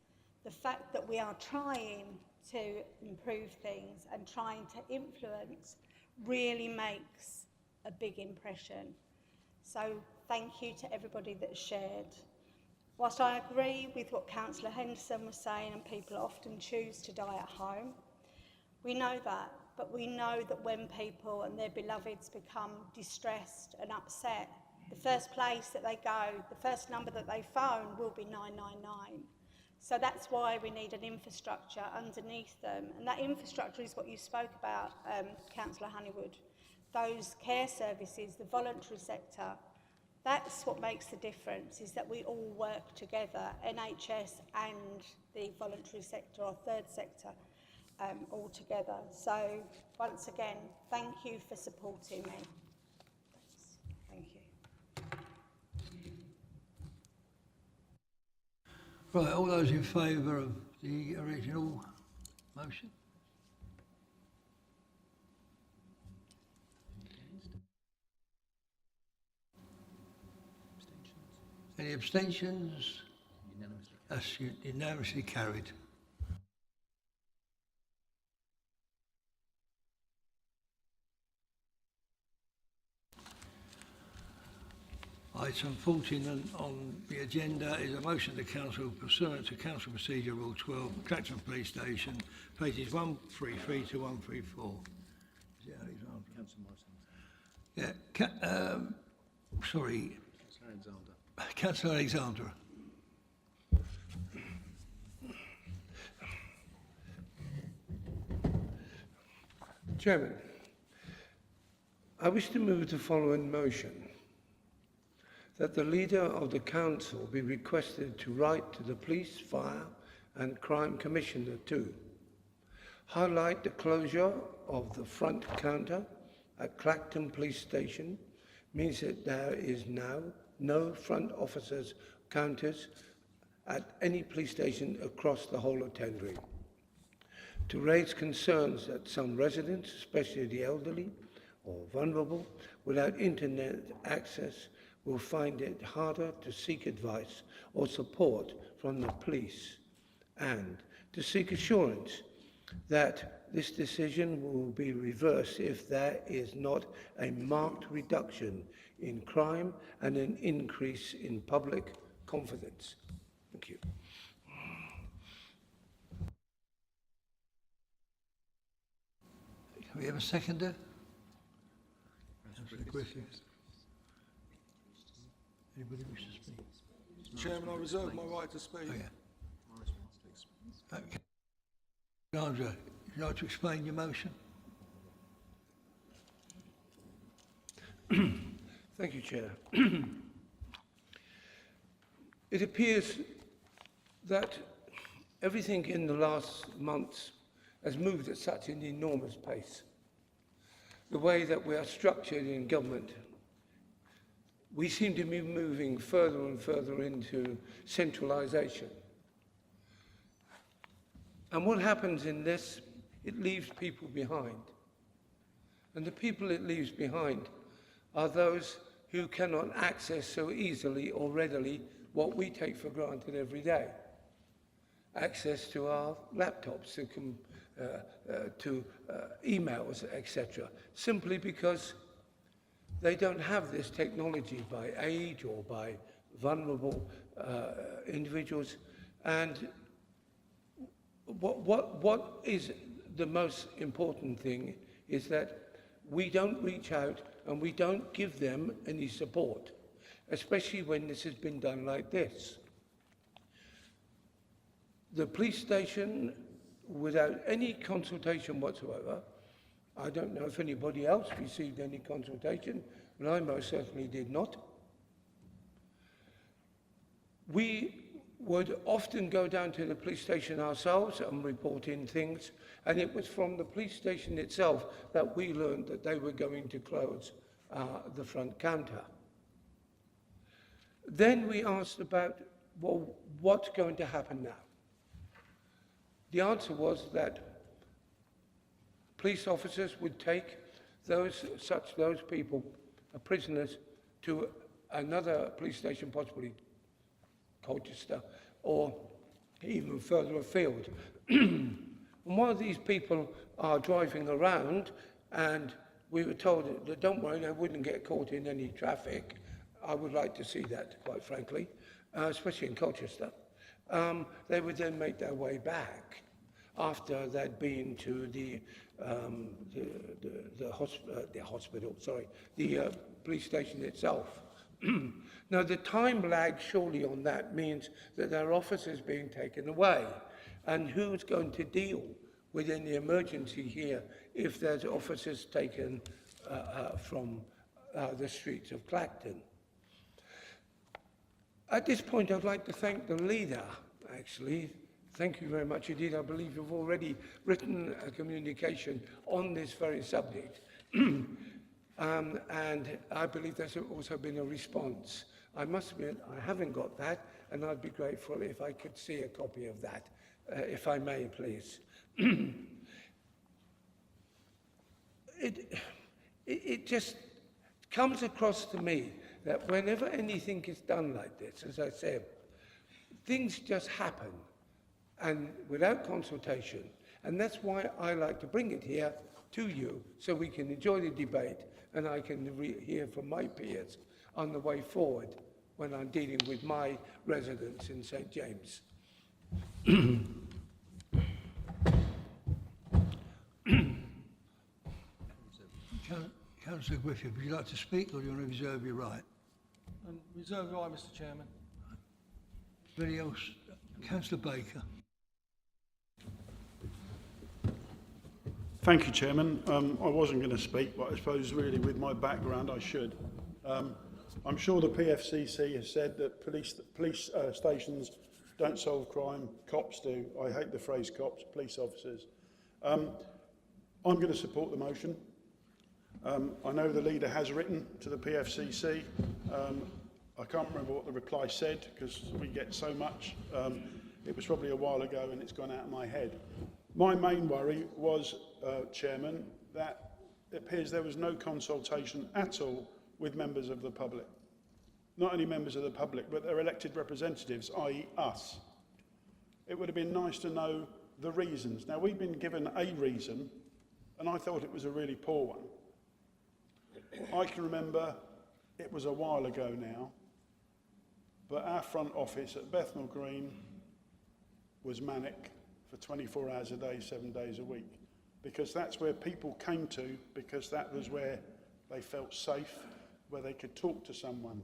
the fact that we are trying to improve things and trying to influence really makes a big impression. So thank you to everybody that shared. Whilst I agree with what Councillor Henderson was saying, and people often choose to die at home, we know that, but we know that when people and their beloveds become distressed and upset, the first place that they go, the first number that they phone will be 999. So that's why we need an infrastructure underneath them. And that infrastructure is what you spoke about, Councillor Honeywood. Those care services, the voluntary sector, that's what makes the difference, is that we all work together, NHS and the voluntary sector or third sector, all together. So once again, thank you for supporting me. Thank you. Right, all those in favour of the original motion? Any abstentions? That's unanimously carried. Item 14 on the agenda is a motion to council pursuant to Council Procedure Rule 12, Clacton Police Station, pages 133 to 134. Is it Alexander? Yeah, sorry. Councillor Alexander. Chairman, I wish to move the following motion: that the leader of the council be requested to write to the Police, Fire and Crime Commissioner to highlight the closure of the front counter at Clacton Police Station means that there is now no front officers' counters at any police station across the whole of Tendring. To raise concerns that some residents, especially the elderly or vulnerable, without internet access will find it harder to seek advice or support from the police, and to seek assurance that this decision will be reversed if there is not a marked reduction in crime and an increase in public confidence. Thank you. Can we have a seconder? Griffiths. Anybody wish to speak? Chairman, I reserve my right to speak. Oh, yeah. Okay. Sandra, would you like to explain your motion? Thank you, Chair. It appears that everything in the last months has moved at such an enormous pace. The way that we are structured in government, we seem to be moving further and further into centralisation. And what happens in this, it leaves people behind. And the people it leaves behind are those who cannot access so easily or readily what we take for granted every day. Access to our laptops, to emails, etc. Simply because they don't have this technology by age or by vulnerable individuals. And what is the most important thing is that we don't reach out and we don't give them any support, especially when this has been done like this. The police station, without any consultation whatsoever, I don't know if anybody else received any consultation, but I most certainly did not. We would often go down to the police station ourselves and report in things, and it was from the police station itself that we learned that they were going to close the front counter. Then we asked about, well, what's going to happen now? The answer was that police officers would take those people, prisoners, to another police station, possibly Colchester, or even further afield. And while these people are driving around, and we were told that don't worry, they wouldn't get caught in any traffic. I would like to see that, quite frankly, especially in Colchester. They would then make their way back after they'd been to the police station itself. Now, the time lag surely on that means that there are officers being taken away. And who's going to deal with any emergency here if there's officers taken from the streets of Clacton? At this point, I'd like to thank the leader, actually. Thank you very much indeed. I believe you've already written a communication on this very subject. And I believe there's also been a response. I must admit, I haven't got that, and I'd be grateful if I could see a copy of that, if I may, please. It just comes across to me that whenever anything is done like this, as I said, Things just happen, and without consultation. And that's why I like to bring it here to you, so we can enjoy the debate, and I can hear from my peers on the way forward when I'm dealing with my residents in St James. Councillor Griffith, would you like to speak, or do you want to reserve your right? Reserve right, Mr Chairman. Anybody else? Councillor Baker. Thank you, Chairman. I wasn't going to speak, but I suppose really with my background I should. I'm sure the PFCC has said that police stations don't solve crime, cops do. I hate the phrase cops, police officers. I'm going to support the motion. I know the leader has written to the PFCC. I can't remember what the reply said because we get so much. It was probably a while ago and it's gone out of my head. My main worry was, Chairman, that it appears there was no consultation at all with members of the public. Not only members of the public, but their elected representatives, i.e. us. It would have been nice to know the reasons. Now, we've been given a reason, and I thought it was a really poor one. I can remember, it was a while ago now, but our front office at Bethnal Green was manic for 24 hours a day, 7 days a week, because that's where people came to, because that was where they felt safe, where they could talk to someone.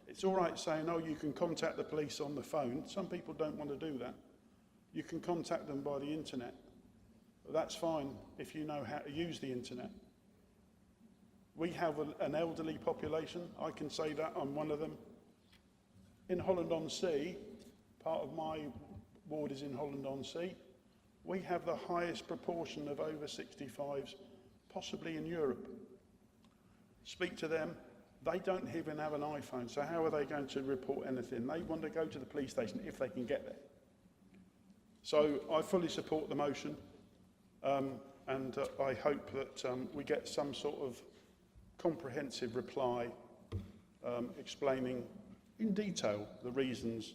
It's all right saying, oh, you can contact the police on the phone. Some people don't want to do that. You can contact them by the internet. But that's fine if you know how to use the internet. We have an elderly population. I can say that, I'm one of them. In Holland-on-Sea, part of my ward is in Holland-on-Sea, we have the highest proportion of over 65s, possibly in Europe. Speak to them, they don't even have an iPhone, so how are they going to report anything? They want to go to the police station if they can get there. So I fully support the motion, and I hope that we get some sort of comprehensive reply explaining in detail the reasons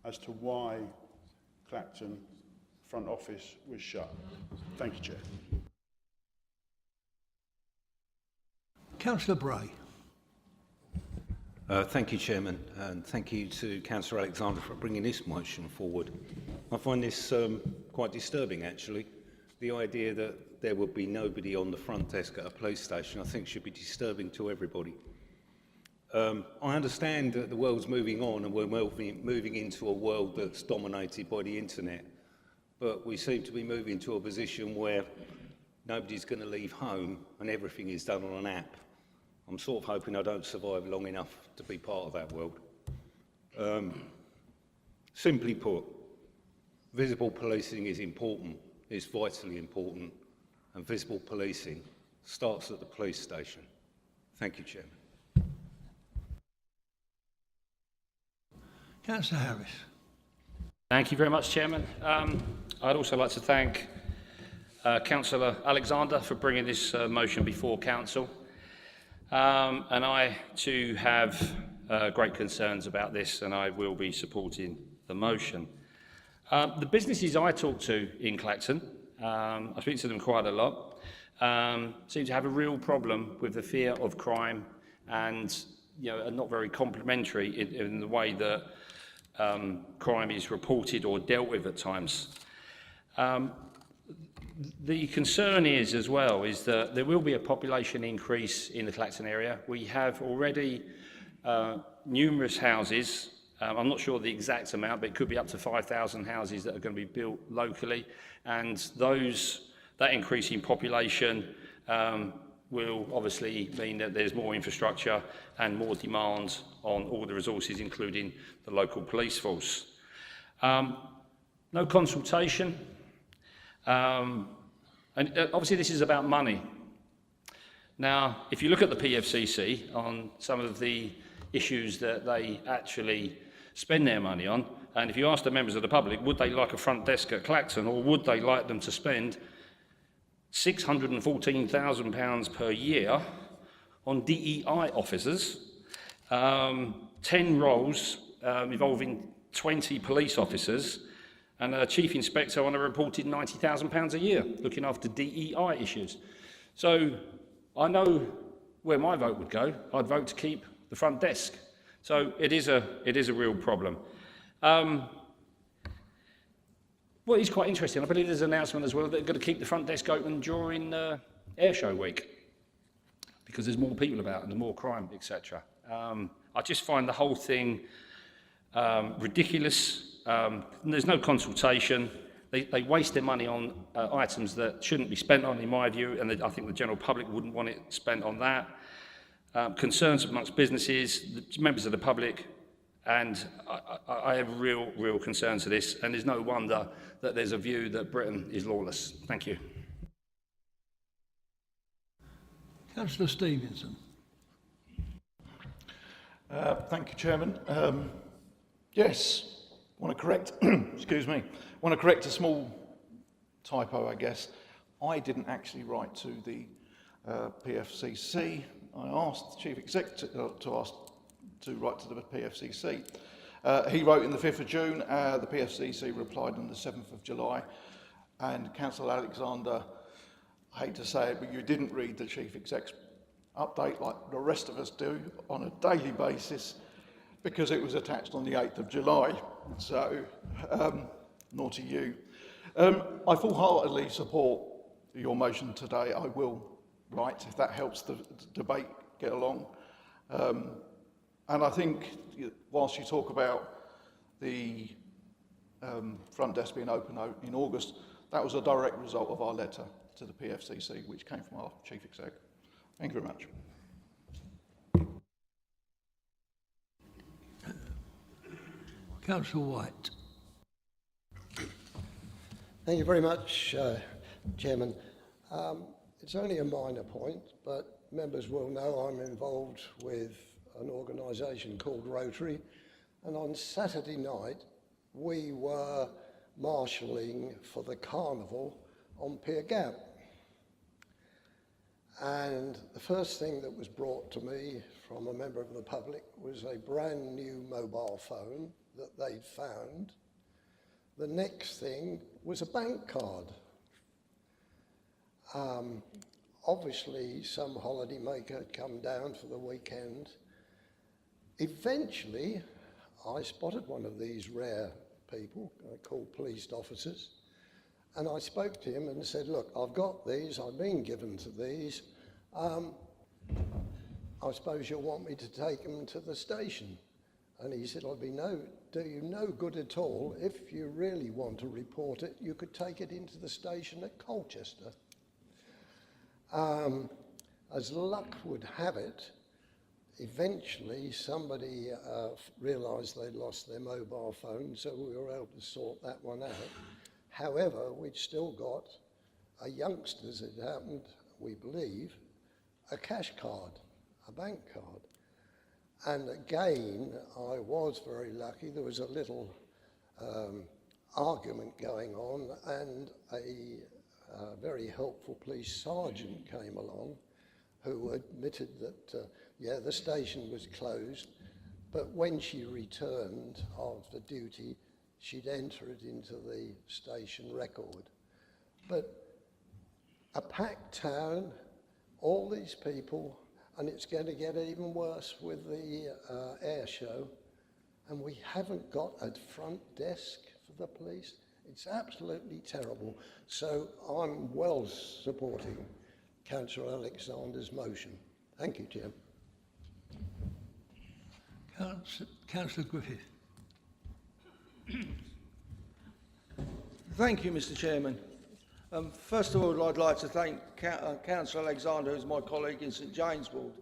as to why Clacton front office was shut. Thank you, Chair. Councillor Bray. Thank you, Chairman, and thank you to Councillor Alexander for bringing this motion forward. I find this quite disturbing, actually. The idea that there would be nobody on the front desk at a police station, I think, should be disturbing to everybody. I understand that the world's moving on and we're moving into a world that's dominated by the internet, but we seem to be moving to a position where nobody's going to leave home and everything is done on an app. I'm sort of hoping I don't survive long enough to be part of that world. Simply put, visible policing is important, it's vitally important, and visible policing starts at the police station. Thank you, Chairman. Councillor Harris. Thank you very much, Chairman. I'd also like to thank Councillor Alexander for bringing this motion before Council. And I too have great concerns about this, and I will be supporting the motion. The businesses I talk to in Clacton, I speak to them quite a lot, seem to have a real problem with the fear of crime and are not very complimentary in the way that crime is reported or dealt with at times. The concern is that there will be a population increase in the Clacton area. We have already numerous houses, I'm not sure the exact amount, but it could be up to 5,000 houses that are going to be built locally, and that increase in population will obviously mean that there's more infrastructure and more demand on all the resources, including the local police force. No consultation. And obviously this is about money. Now, if you look at the PFCC on some of the issues that they actually spend their money on, and if you ask the members of the public, would they like a front desk at Clacton, or would they like them to spend £614,000 per year on DEI officers, 10 roles involving 20 police officers and a chief inspector on a reported £90,000 a year looking after DEI issues. So I know where my vote would go. I'd vote to keep the front desk. So it is a real problem. What is quite interesting, I believe there's an announcement as well that they're going to keep the front desk open during Airshow week because there's more people about and there's more crime, etc. I just find the whole thing ridiculous. There's no consultation. They waste their money on items that shouldn't be spent on, in my view, and I think the general public wouldn't want it spent on that. Concerns amongst businesses, members of the public, and I have real concerns to this, and there's no wonder that there's a view that Britain is lawless. Thank you. Councillor Stevenson. Thank you, Chairman. Yes, want to correct, excuse me, want to correct a small typo, I guess. I didn't actually write to the PFCC. I asked the Chief Executive to write to the PFCC. He wrote in the 5th of June, the PFCC replied on the 7th of July, and Councillor Alexander, I hate to say it, but you didn't read the Chief Exec's update like the rest of us do on a daily basis, because it was attached on the 8th of July, so naughty you. I full-heartedly support your motion today. I will write if that helps the debate get along. And I think whilst you talk about the front desk being open in August, that was a direct result of our letter to the PFCC, which came from our Chief Exec. Thank you very much. Councillor White. Thank you very much, Chairman. It's only a minor point, but members will know I'm involved with an organisation called Rotary, and on Saturday night we were marshalling for the carnival on Pier Gap. And the first thing that was brought to me from a member of the public was a brand new mobile phone that they'd found. The next thing was a bank card. Obviously some holidaymaker had come down for the weekend. Eventually I spotted one of these rare people called police officers, and I spoke to him and said, look, I've got these, I've been given to these, I suppose you'll want me to take them to the station. And he said, I'll do you no good at all. If you really want to report it, you could take it into the station at Colchester. As luck would have it, eventually somebody realised they'd lost their mobile phone, so we were able to sort that one out. However, we'd still got a youngster, as it happened, we believe, a cash card, a bank card. And again, I was very lucky. There was a little argument going on, and a very helpful police sergeant came along who admitted that, yeah, the station was closed, but when she returned after duty, she'd enter it into the station record. But a packed town, all these people, and it's going to get even worse with the air show, and we haven't got a front desk for the police. It's absolutely terrible. So I'm well supporting Councillor Alexander's motion. Thank you, Chair. Councillor Griffith. Thank you, Mr. Chairman. First of all, I'd like to thank Councillor Alexander, who's my colleague in St James Ward.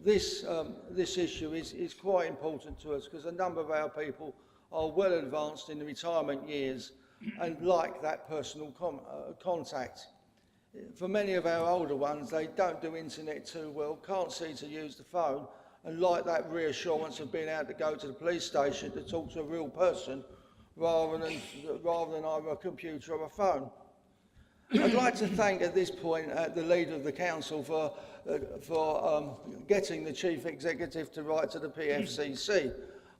This issue is quite important to us because a number of our people are well advanced in the retirement years and like that personal contact. For many of our older ones, they don't do internet too well, can't see to use the phone, and like that reassurance of being able to go to the police station to talk to a real person rather than either a computer or a phone. I'd like to thank at this point the leader of the council for getting the chief executive to write to the PFCC.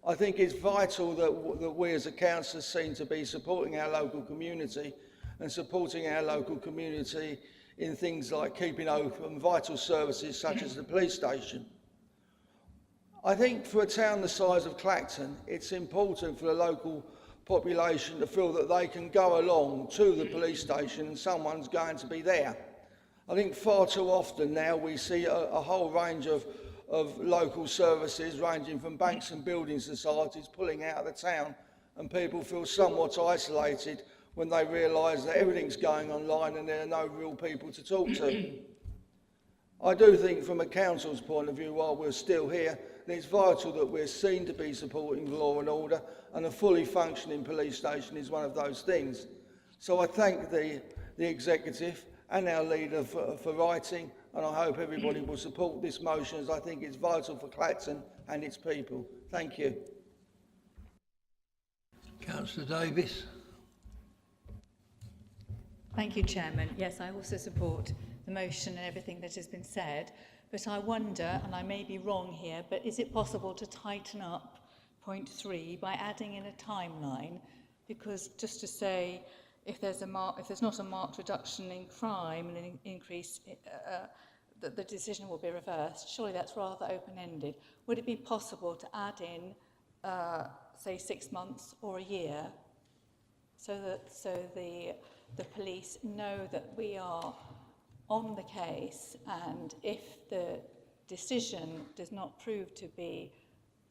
I think it's vital that we as a council seem to be supporting our local community and supporting our local community in things like keeping open vital services such as the police station. I think for a town the size of Clacton, it's important for the local population to feel that they can go along to the police station and someone's going to be there. I think far too often now we see a whole range of local services ranging from banks and building societies pulling out of the town, and people feel somewhat isolated when they realise that everything's going online and there are no real people to talk to. I do think from a council's point of view, while we're still here, that it's vital that we're seen to be supporting law and order, and a fully functioning police station is one of those things. So I thank the executive and our leader for writing, and I hope everybody will support this motion, as I think it's vital for Clacton and its people. Thank you. Councillor Davis. Thank you, Chairman. Yes, I also support the motion and everything that has been said, but I wonder, and I may be wrong here, but is it possible to tighten up point 3 by adding in a timeline? Because just to say, if there's not a marked reduction in crime and an increase, the decision will be reversed. Surely that's rather open-ended. Would it be possible to add in, say, 6 months or a year, so the police know that we are on the case, and if the decision does not prove to be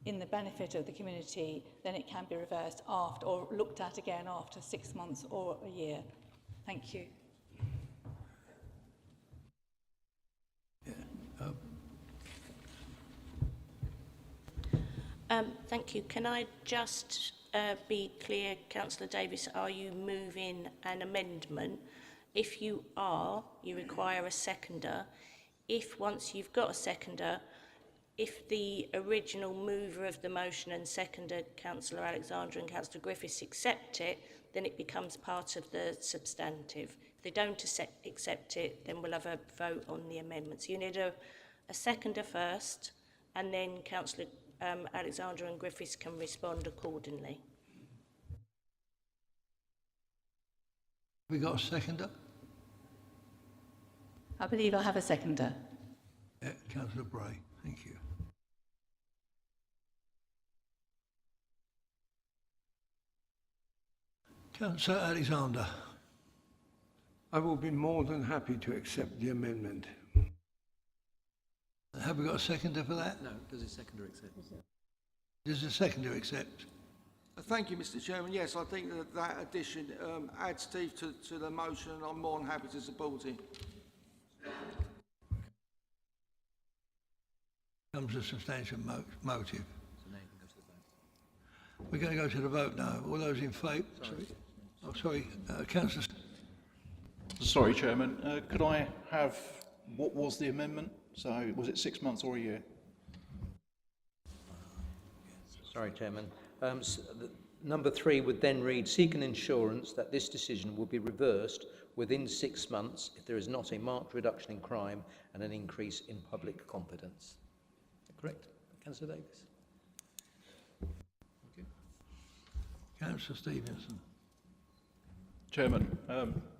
in the benefit of the community, then it can be reversed after, or looked at again after 6 months or a year? Thank you. Thank you. Can I just be clear, Councillor Davis, are you moving an amendment? If you are, you require a seconder. If once you've got a seconder, if the original mover of the motion and seconder, Councillor Alexander and Councillor Griffiths, accept it, then it becomes part of the substantive. If they don't accept it, then we'll have a vote on the amendment. So you need a seconder first, and then Councillor Alexander and Griffiths can respond accordingly. Have we got a seconder? I believe I have a seconder. Yeah, Councillor Bray. Thank you. Councillor Alexander. I will be more than happy to accept the amendment. Have we got a seconder for that? No, does a seconder accept? Does the seconder accept? Thank you, Mr. Chairman. Yes, I think that addition adds teeth to the motion, and I'm more than happy to support it. Comes a substantial motive. So now you can go to the vote. We're going to go to the vote now. All those in favour? Sorry. Councillor. Sorry, Chairman. Could I have what was the amendment? So was it 6 months or a year? Sorry, Chairman. Number 3 would then read, seek an insurance that this decision will be reversed within 6 months if there is not a marked reduction in crime and an increase in public confidence. Correct, Councillor Davis? Okay. Councillor Stevenson. Chairman,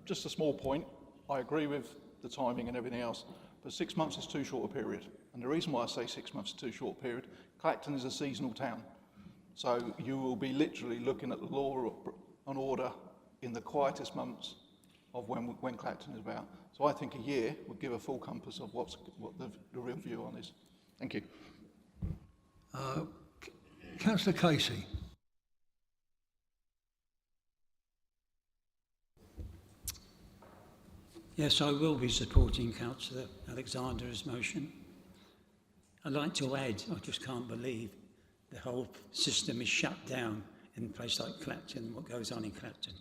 just a small point. I agree with the timing and everything else, but 6 months is too short a period. And the reason why I say 6 months is too short a period, Clacton is a seasonal town. So you will be literally looking at the law and order in the quietest months of when Clacton is about. So I think a year would give a full compass of what the real view on is. Thank you. Councillor Casey. Yes, I will be supporting Councillor Alexander's motion. I'd like to add, I just can't believe the whole system is shut down in a place like Clacton, what goes on in Clacton.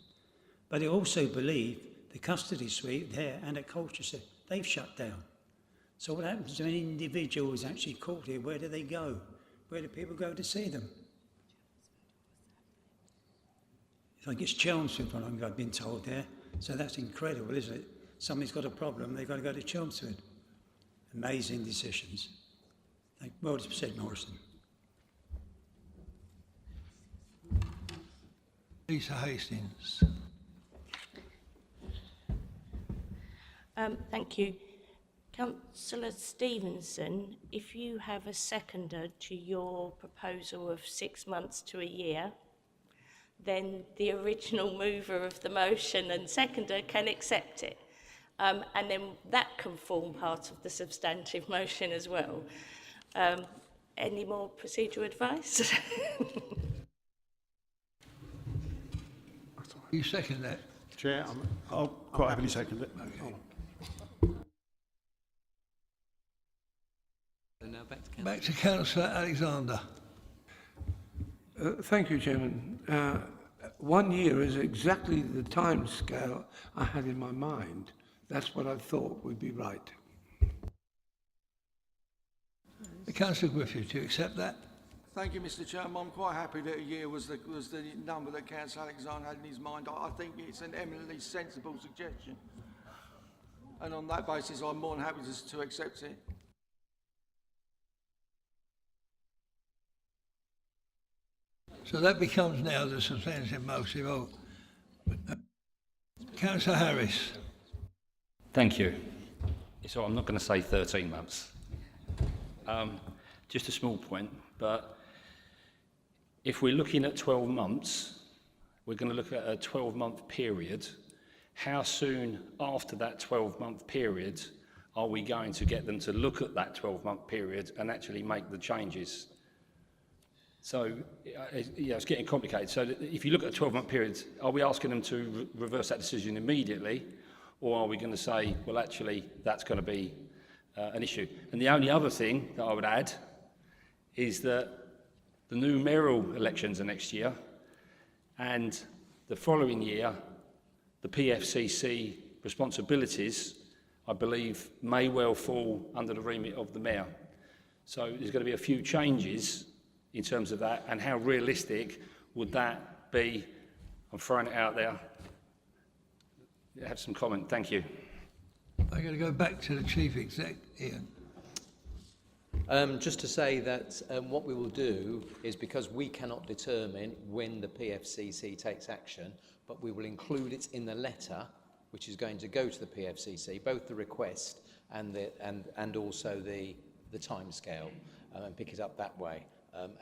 But I also believe the custody suite there and at Colchester, they've shut down. So what happens to an individual who's actually caught here? Where do they go? Where do people go to see them? I think it's Chelmsford, what I've been told there. So that's incredible, isn't it? Somebody's got a problem, they've got to go to Chelmsford. Amazing decisions. Well said, Morrison. Lisa Hastings. Thank you. Councillor Stevenson, if you have a seconder to your proposal of 6 months to a year, then the original mover of the motion and seconder can accept it. And then that can form part of the substantive motion as well. Any more procedural advice? You second that? Chair, I'll quite happily second it. Okay. And now Back to Councillor Alexander. Thank you, Chairman. 1 year is exactly the time scale I had in my mind. That's what I thought would be right. Councillor Griffith, do you accept that? Thank you, Mr. Chairman. I'm quite happy that a year was the number that Councillor Alexander had in his mind. I think it's an eminently sensible suggestion. And on that basis, I'm more than happy to accept it. So that becomes now the substantive motion. Oh, Councillor Harris. Thank you. So I'm not going to say 13 months. Just a small point, but if we're looking at 12 months, we're going to look at a 12-month period. How soon after that 12-month period are we going to get them to look at that 12-month period and actually make the changes? So, yeah, it's getting complicated. So if you look at a 12-month period, are we asking them to reverse that decision immediately, or are we going to say, well, actually, that's going to be an issue? And the only other thing that I would add is that the new mayoral elections are next year, and the following year, the PFCC responsibilities, I believe, may well fall under the remit of the mayor. So there's going to be a few changes in terms of that, and how realistic would that be? I'm throwing it out there. Have some comment. Thank you. I'm going to go back to the Chief Exec, Ian. Just to say that what we will do is, because we cannot determine when the PFCC takes action, but we will include it in the letter which is going to go to the PFCC, both the request and also the timescale, and pick it up that way,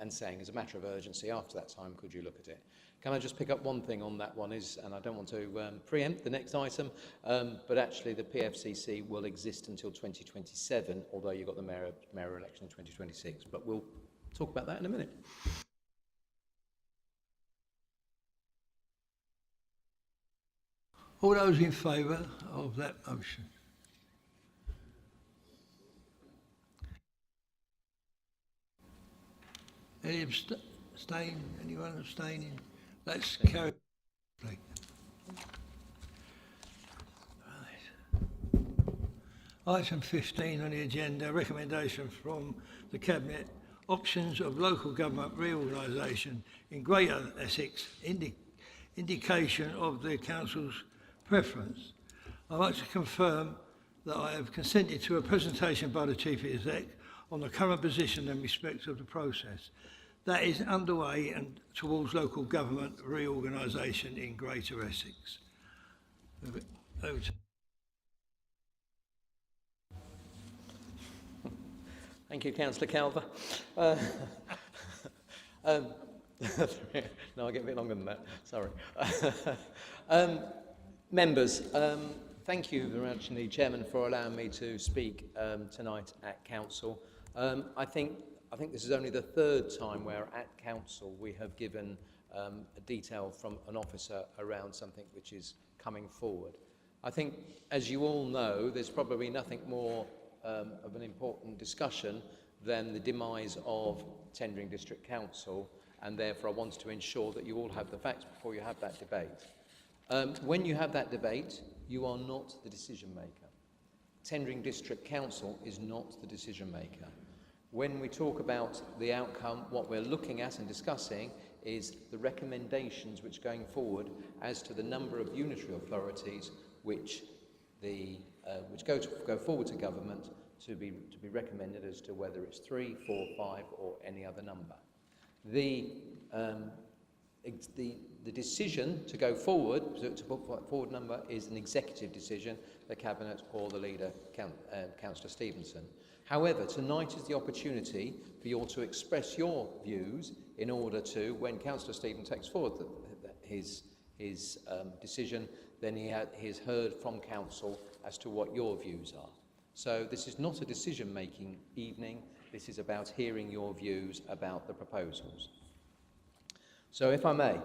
and saying as a matter of urgency, after that time, could you look at it? Can I just pick up one thing on that one is, and I don't want to preempt the next item, but actually the PFCC will exist until 2027, although you've got the mayor election in 2026. But we'll talk about that in a minute. All those in favour of that motion? Any abstain? Anyone abstaining? Let's carry. Right. Item 15 on the agenda, recommendation from the Cabinet, options of local government reorganisation in Greater Essex, indication of the Council's preference. I'd like to confirm that I have consented to a presentation by the Chief Exec on the current position in respect of the process that is underway and towards local government reorganisation in Greater Essex. Over to Thank you, Councillor Calver. No, I get a bit longer than that, sorry. Members, thank you very much indeed, Chairman, for allowing me to speak tonight at Council. I think this is only the third time where at Council we have given a detail from an officer around something which is coming forward. I think, as you all know, there's probably nothing more of an important discussion than the demise of Tendring District Council, and therefore I wanted to ensure that you all have the facts before you have that debate. When you have that debate, you are not the decision maker. Tendring District Council is not the decision maker. When we talk about the outcome, what we're looking at and discussing is the recommendations which going forward as to the number of unitary authorities which go forward to government to be recommended as to whether it's 3, 4, 5 or any other number. The the decision to go forward, to put forward number, is an executive decision, the Cabinet or the leader, Councillor Stevenson. However, tonight is the opportunity for you all to express your views in order to, when Councillor Stephen takes forward his decision, then he has heard from Council as to what your views are. So this is not a decision-making evening, this is about hearing your views about the proposals. So if I may,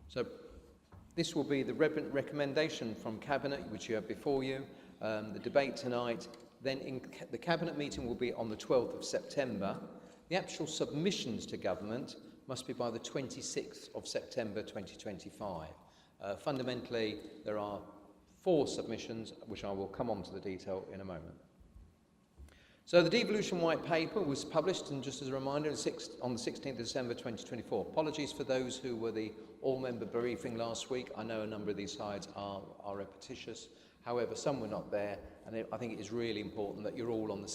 so this will be the recommendation from Cabinet, which you have before you, the debate tonight, then the Cabinet meeting will be on the 12th of September. The actual submissions to Government must be by the 26th of September 2025. Fundamentally, there are 4 submissions, which I will come on to the detail in a moment. So the devolution white paper was published, and just as a reminder, on the 16th of December 2024. Apologies for those who were the all-member briefing last week. I know a number of these slides are repetitious. However, some were not there, and I think it is really important that you're all on the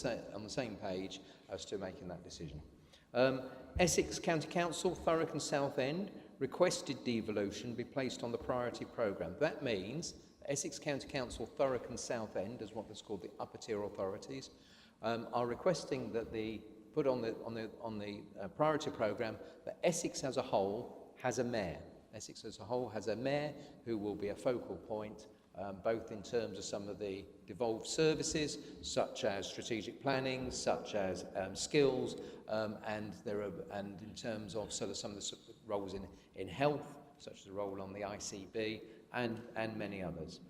same page as to making that decision. Essex County Council, Thurrock and Southend requested devolution be placed on the priority programme. That means Essex County Council, Thurrock and Southend, as what is called the upper tier authorities, are requesting that put on the priority programme that Essex as a whole has a mayor. Essex as a whole has a mayor who will be a focal point, both in terms of some of the devolved services, such as strategic planning, such as skills, and in terms of sort of some of the roles in health, such as the role on the ICB, and many others.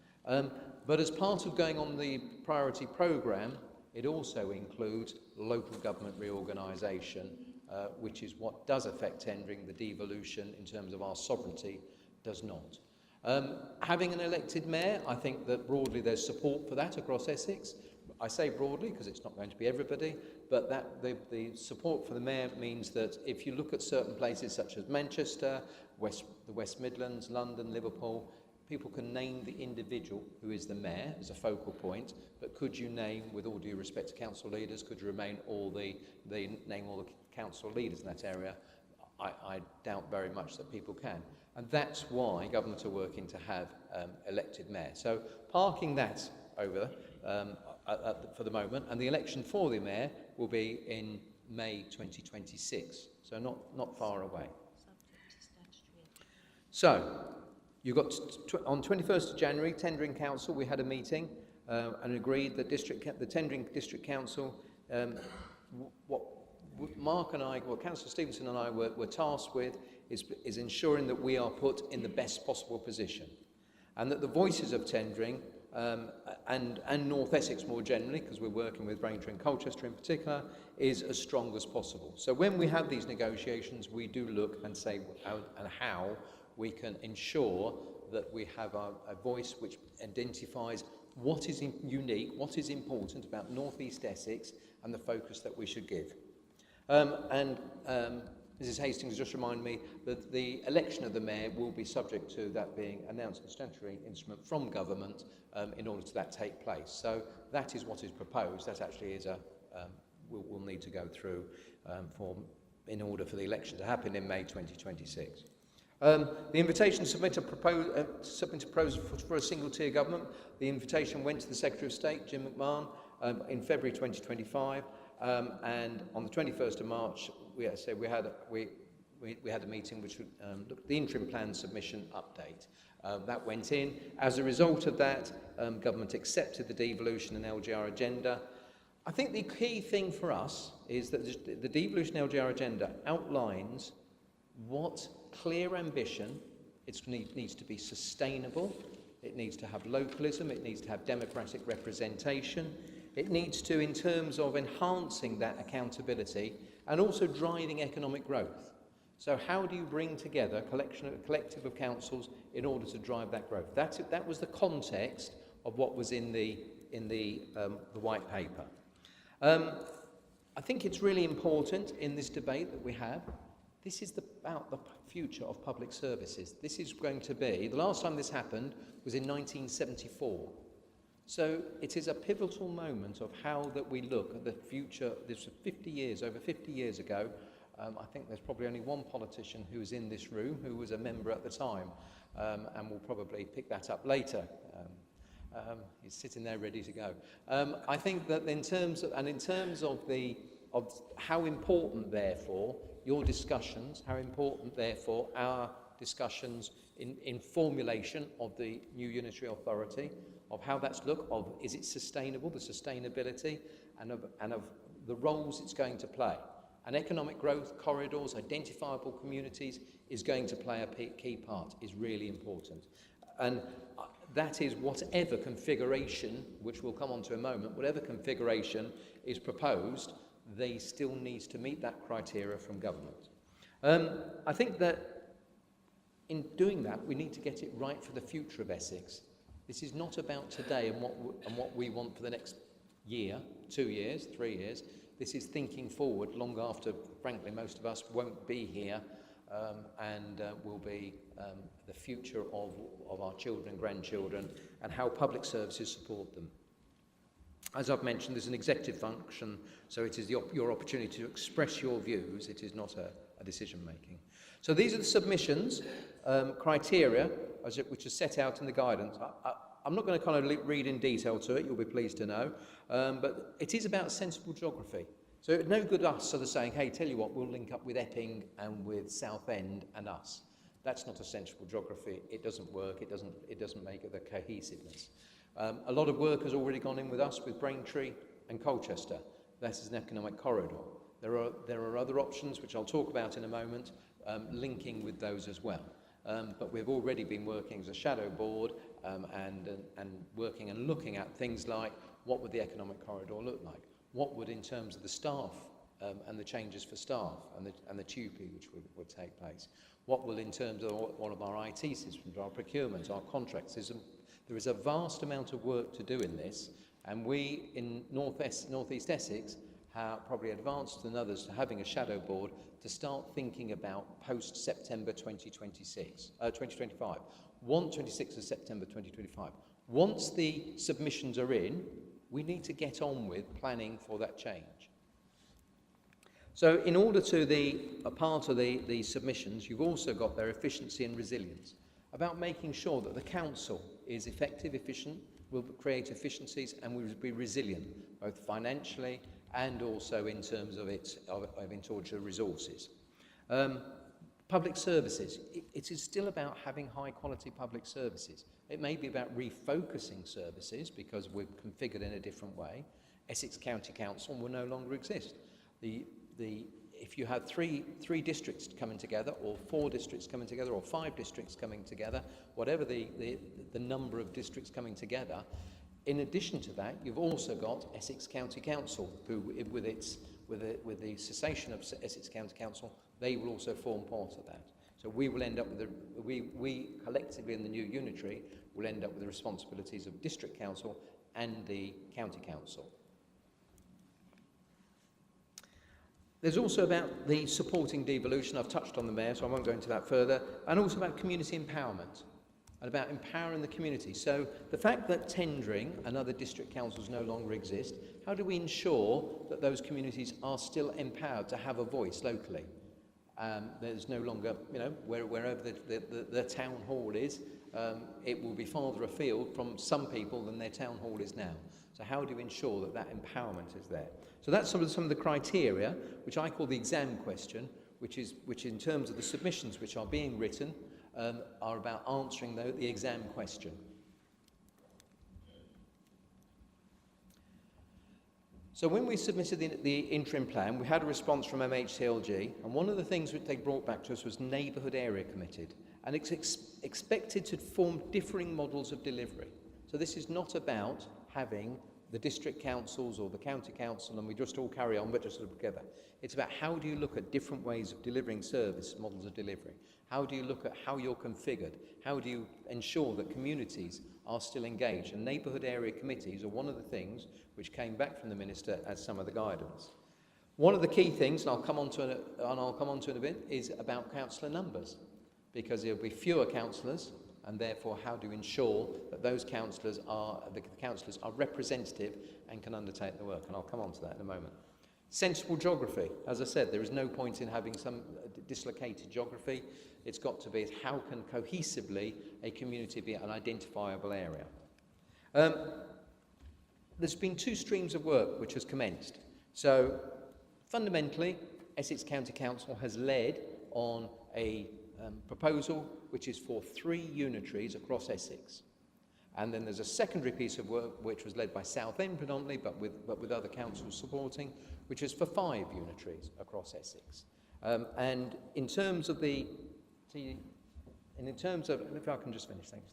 But as part of going on the priority programme, it also includes local government reorganisation, which is what does affect tendering. The devolution in terms of our sovereignty does not. Having an elected mayor, I think that broadly there's support for that across Essex. I say broadly because it's not going to be everybody, but the support for the mayor means that if you look at certain places such as Manchester, the West Midlands, London, Liverpool, people can name the individual who is the mayor as a focal point, but could you name, with all due respect to council leaders, could you name all the council leaders in that area? I doubt very much that people can. And that's why government are working to have elected mayor. So parking that over for the moment, and the election for the mayor will be in May 2026, so not far away. So you got on 21st of January, Tendering Council, we had a meeting and agreed that the Tendering District Council, what Mark and I, what Councillor Stevenson and I were tasked with is ensuring that we are put in the best possible position, and that the voices of tendering and North Essex more generally, because we're working with Braintree and Colchester in particular, is as strong as possible. So when we have these negotiations, we do look and say how we can ensure that we have a voice which identifies what is unique, what is important about North East Essex, and the focus that we should give. Mrs Hastings just reminded me that the election of the mayor will be subject to that being announced as a statutory instrument from government in order to that take place. So that is what is proposed. That actually is will need to go through in order for the election to happen in May 2026. The invitation to submit a proposal for a single-tier government. The invitation went to the Secretary of State, Jim McMahon, in February 2025, and on the 21st of March, we had a meeting which looked at the interim plan submission update. That went in. As a result of that, government accepted the devolution and LGR agenda. I think the key thing for us is that the devolution LGR agenda outlines what clear ambition. It needs to be sustainable, it needs to have localism, it needs to have democratic representation, it needs to, in terms of enhancing that accountability and also driving economic growth. So how do you bring together a collective of councils in order to drive that growth? That was the context of what was in the white paper. I think it's really important in this debate that we have. This is about the future of public services. This is going to be, the last time this happened was in 1974. So it is a pivotal moment of how that we look at the future. This was over 50 years ago, I think there's probably only one politician who was in this room who was a member at the time, and will probably pick that up later. He's sitting there ready to go. I think that in terms of how important, therefore, your discussions, how important, therefore, our discussions in formulation of the new unitary authority, of how that's looked, of is it sustainable, the sustainability, and of the roles it's going to play. And economic growth, corridors, identifiable communities is going to play a key part, is really important. And that is whatever configuration, which we'll come on to in a moment, whatever configuration is proposed, they still needs to meet that criteria from government. I think that in doing that, we need to get it right for the future of Essex. This is not about today and what we want for the next year, 2 years, 3 years. This is thinking forward long after, frankly, most of us won't be here and will be the future of our children and grandchildren, and how public services support them. As I've mentioned, there's an executive function, so it is your opportunity to express your views. It is not a decision-making. So these are the submissions criteria which are set out in the guidance. I'm not going to kind of read in detail to it, you'll be pleased to know, but it is about sensible geography. So it's no good us sort of saying, hey, tell you what, we'll link up with Epping and with Southend and us. That's not a sensible geography. It doesn't work. It doesn't make it the cohesiveness. A lot of work has already gone in with us with Braintree and Colchester. That is an economic corridor. There are other options, which I'll talk about in a moment, linking with those as well. But we've already been working as a shadow board and working and looking at things like what would the economic corridor look like? What would, in terms of the staff and the changes for staff and the TUPE which would take place? What will, in terms of all of our IT systems, our procurement, our contracts? There is a vast amount of work to do in this, and we in North East Essex have probably advanced than others to having a shadow board to start thinking about post-September 2025. 26th of September 2025. Once the submissions are in, we need to get on with planning for that change. So in order to a part of the submissions, you've also got their efficiency and resilience, about making sure that the council is effective, efficient, will create efficiencies and will be resilient, both financially and also in terms of its resources. Public services. It is still about having high quality public services. It may be about refocusing services because we're configured in a different way. Essex County Council will no longer exist. If you have three districts coming together, or 4 districts coming together, or 5 districts coming together, whatever the number of districts coming together, in addition to that, you've also got Essex County Council, who, with the cessation of Essex County Council, they will also form part of that. So we will end up with we collectively in the new unitary will end up with the responsibilities of district council and the county council. There's also about the supporting devolution. I've touched on the mayor, so I won't go into that further, and also about community empowerment and about empowering the community. So the fact that tendering and other district councils no longer exist, how do we ensure that those communities are still empowered to have a voice locally? There's no longer, wherever the town hall is, it will be farther afield from some people than their town hall is now. So how do you ensure that empowerment is there? So that's some of the criteria, which I call the exam question, which in terms of the submissions which are being written, are about answering the exam question. So when we submitted the interim plan, we had a response from MHCLG, and one of the things that they brought back to us was neighbourhood area committed, and it's expected to form differing models of delivery. So this is not about having the district councils or the county council and we just all carry on but just sort of together. It's about how do you look at different ways of delivering service, models of delivery. How do you look at how you're configured? How do you ensure that communities are still engaged? And neighbourhood area committees are one of the things which came back from the Minister as some of the guidance. One of the key things, and I'll come on to in a bit, is about councillor numbers, because there will be fewer councillors, and therefore how do you ensure that those councillors are representative and can undertake the work? And I'll come on to that in a moment. Sensible geography. As I said, there is no point in having some dislocated geography. It's got to be how can cohesively a community be an identifiable area. There's been 2 streams of work which has commenced. So fundamentally, Essex County Council has led on a proposal which is for 3 unitaries across Essex. And then there's a secondary piece of work which was led by Southend predominantly, but with other councils supporting, which is for 5 unitaries across Essex. And in terms of the, if I can just finish, thanks.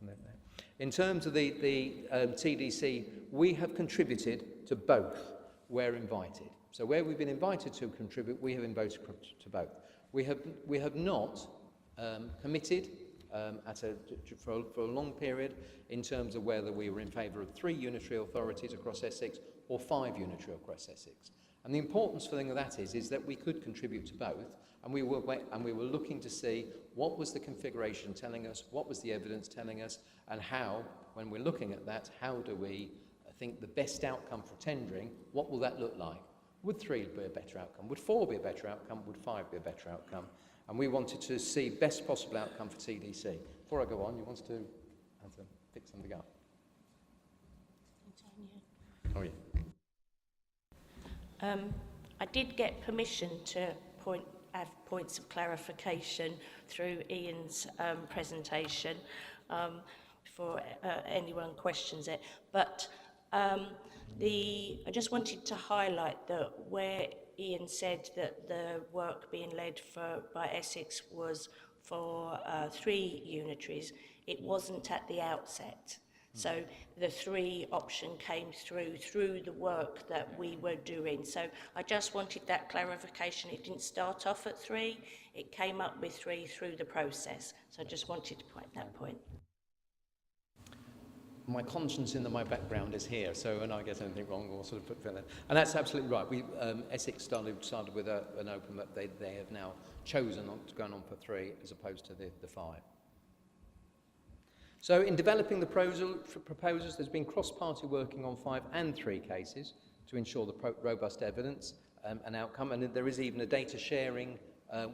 In terms of the TDC, we have contributed to both where invited. So where we've been invited to contribute, we have been voted to both. We have not committed for a long period in terms of whether we were in favour of 3 unitary authorities across Essex or 5 unitary across Essex. And the importance thing of that is that we could contribute to both, and we were looking to see what was the configuration telling us, what was the evidence telling us, and how, when we're looking at that, how do we think the best outcome for tendering, what will that look like? Would 3 be a better outcome? Would 4 be a better outcome? Would 5 be a better outcome? And we wanted to see best possible outcome for TDC. Before I go on, you wanted to pick something up? Oh, yeah. I did get permission to have points of clarification through Ian's presentation before anyone questions it. But I just wanted to highlight that where Ian said that the work being led by Essex was for 3 unitaries, it wasn't at the outset. So the 3 option came through the work that we were doing. So I just wanted that clarification. It didn't start off at 3, it came up with 3 through the process. So I just wanted to point that point. My conscience in my background is here, so when I get anything wrong, we'll sort of put that in. And that's absolutely right. Essex started with an open, but they have now chosen not to go on for 3 as opposed to the 5. So in developing the proposals, there's been cross-party working on 5 and 3 cases to ensure the robust evidence and outcome. And there is even a data sharing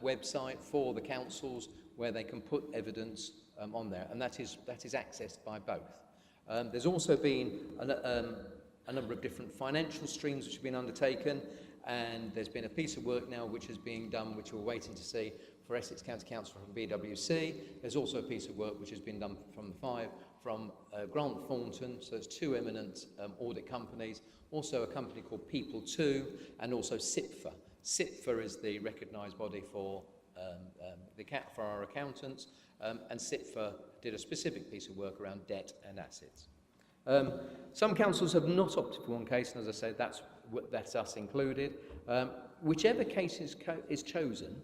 website for the councils where they can put evidence on there, and that is accessed by both. There's also been a number of different financial streams which have been undertaken, and there's been a piece of work now which is being done, which we're waiting to see for Essex County Council from BWC. There's also a piece of work which has been done from the 5 from Grant Thornton, so there's 2 eminent audit companies, also a company called People2, and also CIPFA. CIPFA is the recognised body for our accountants, and CIPFA did a specific piece of work around debt and assets. Some councils have not opted for one case, and as I said, that's us included. Whichever case is chosen,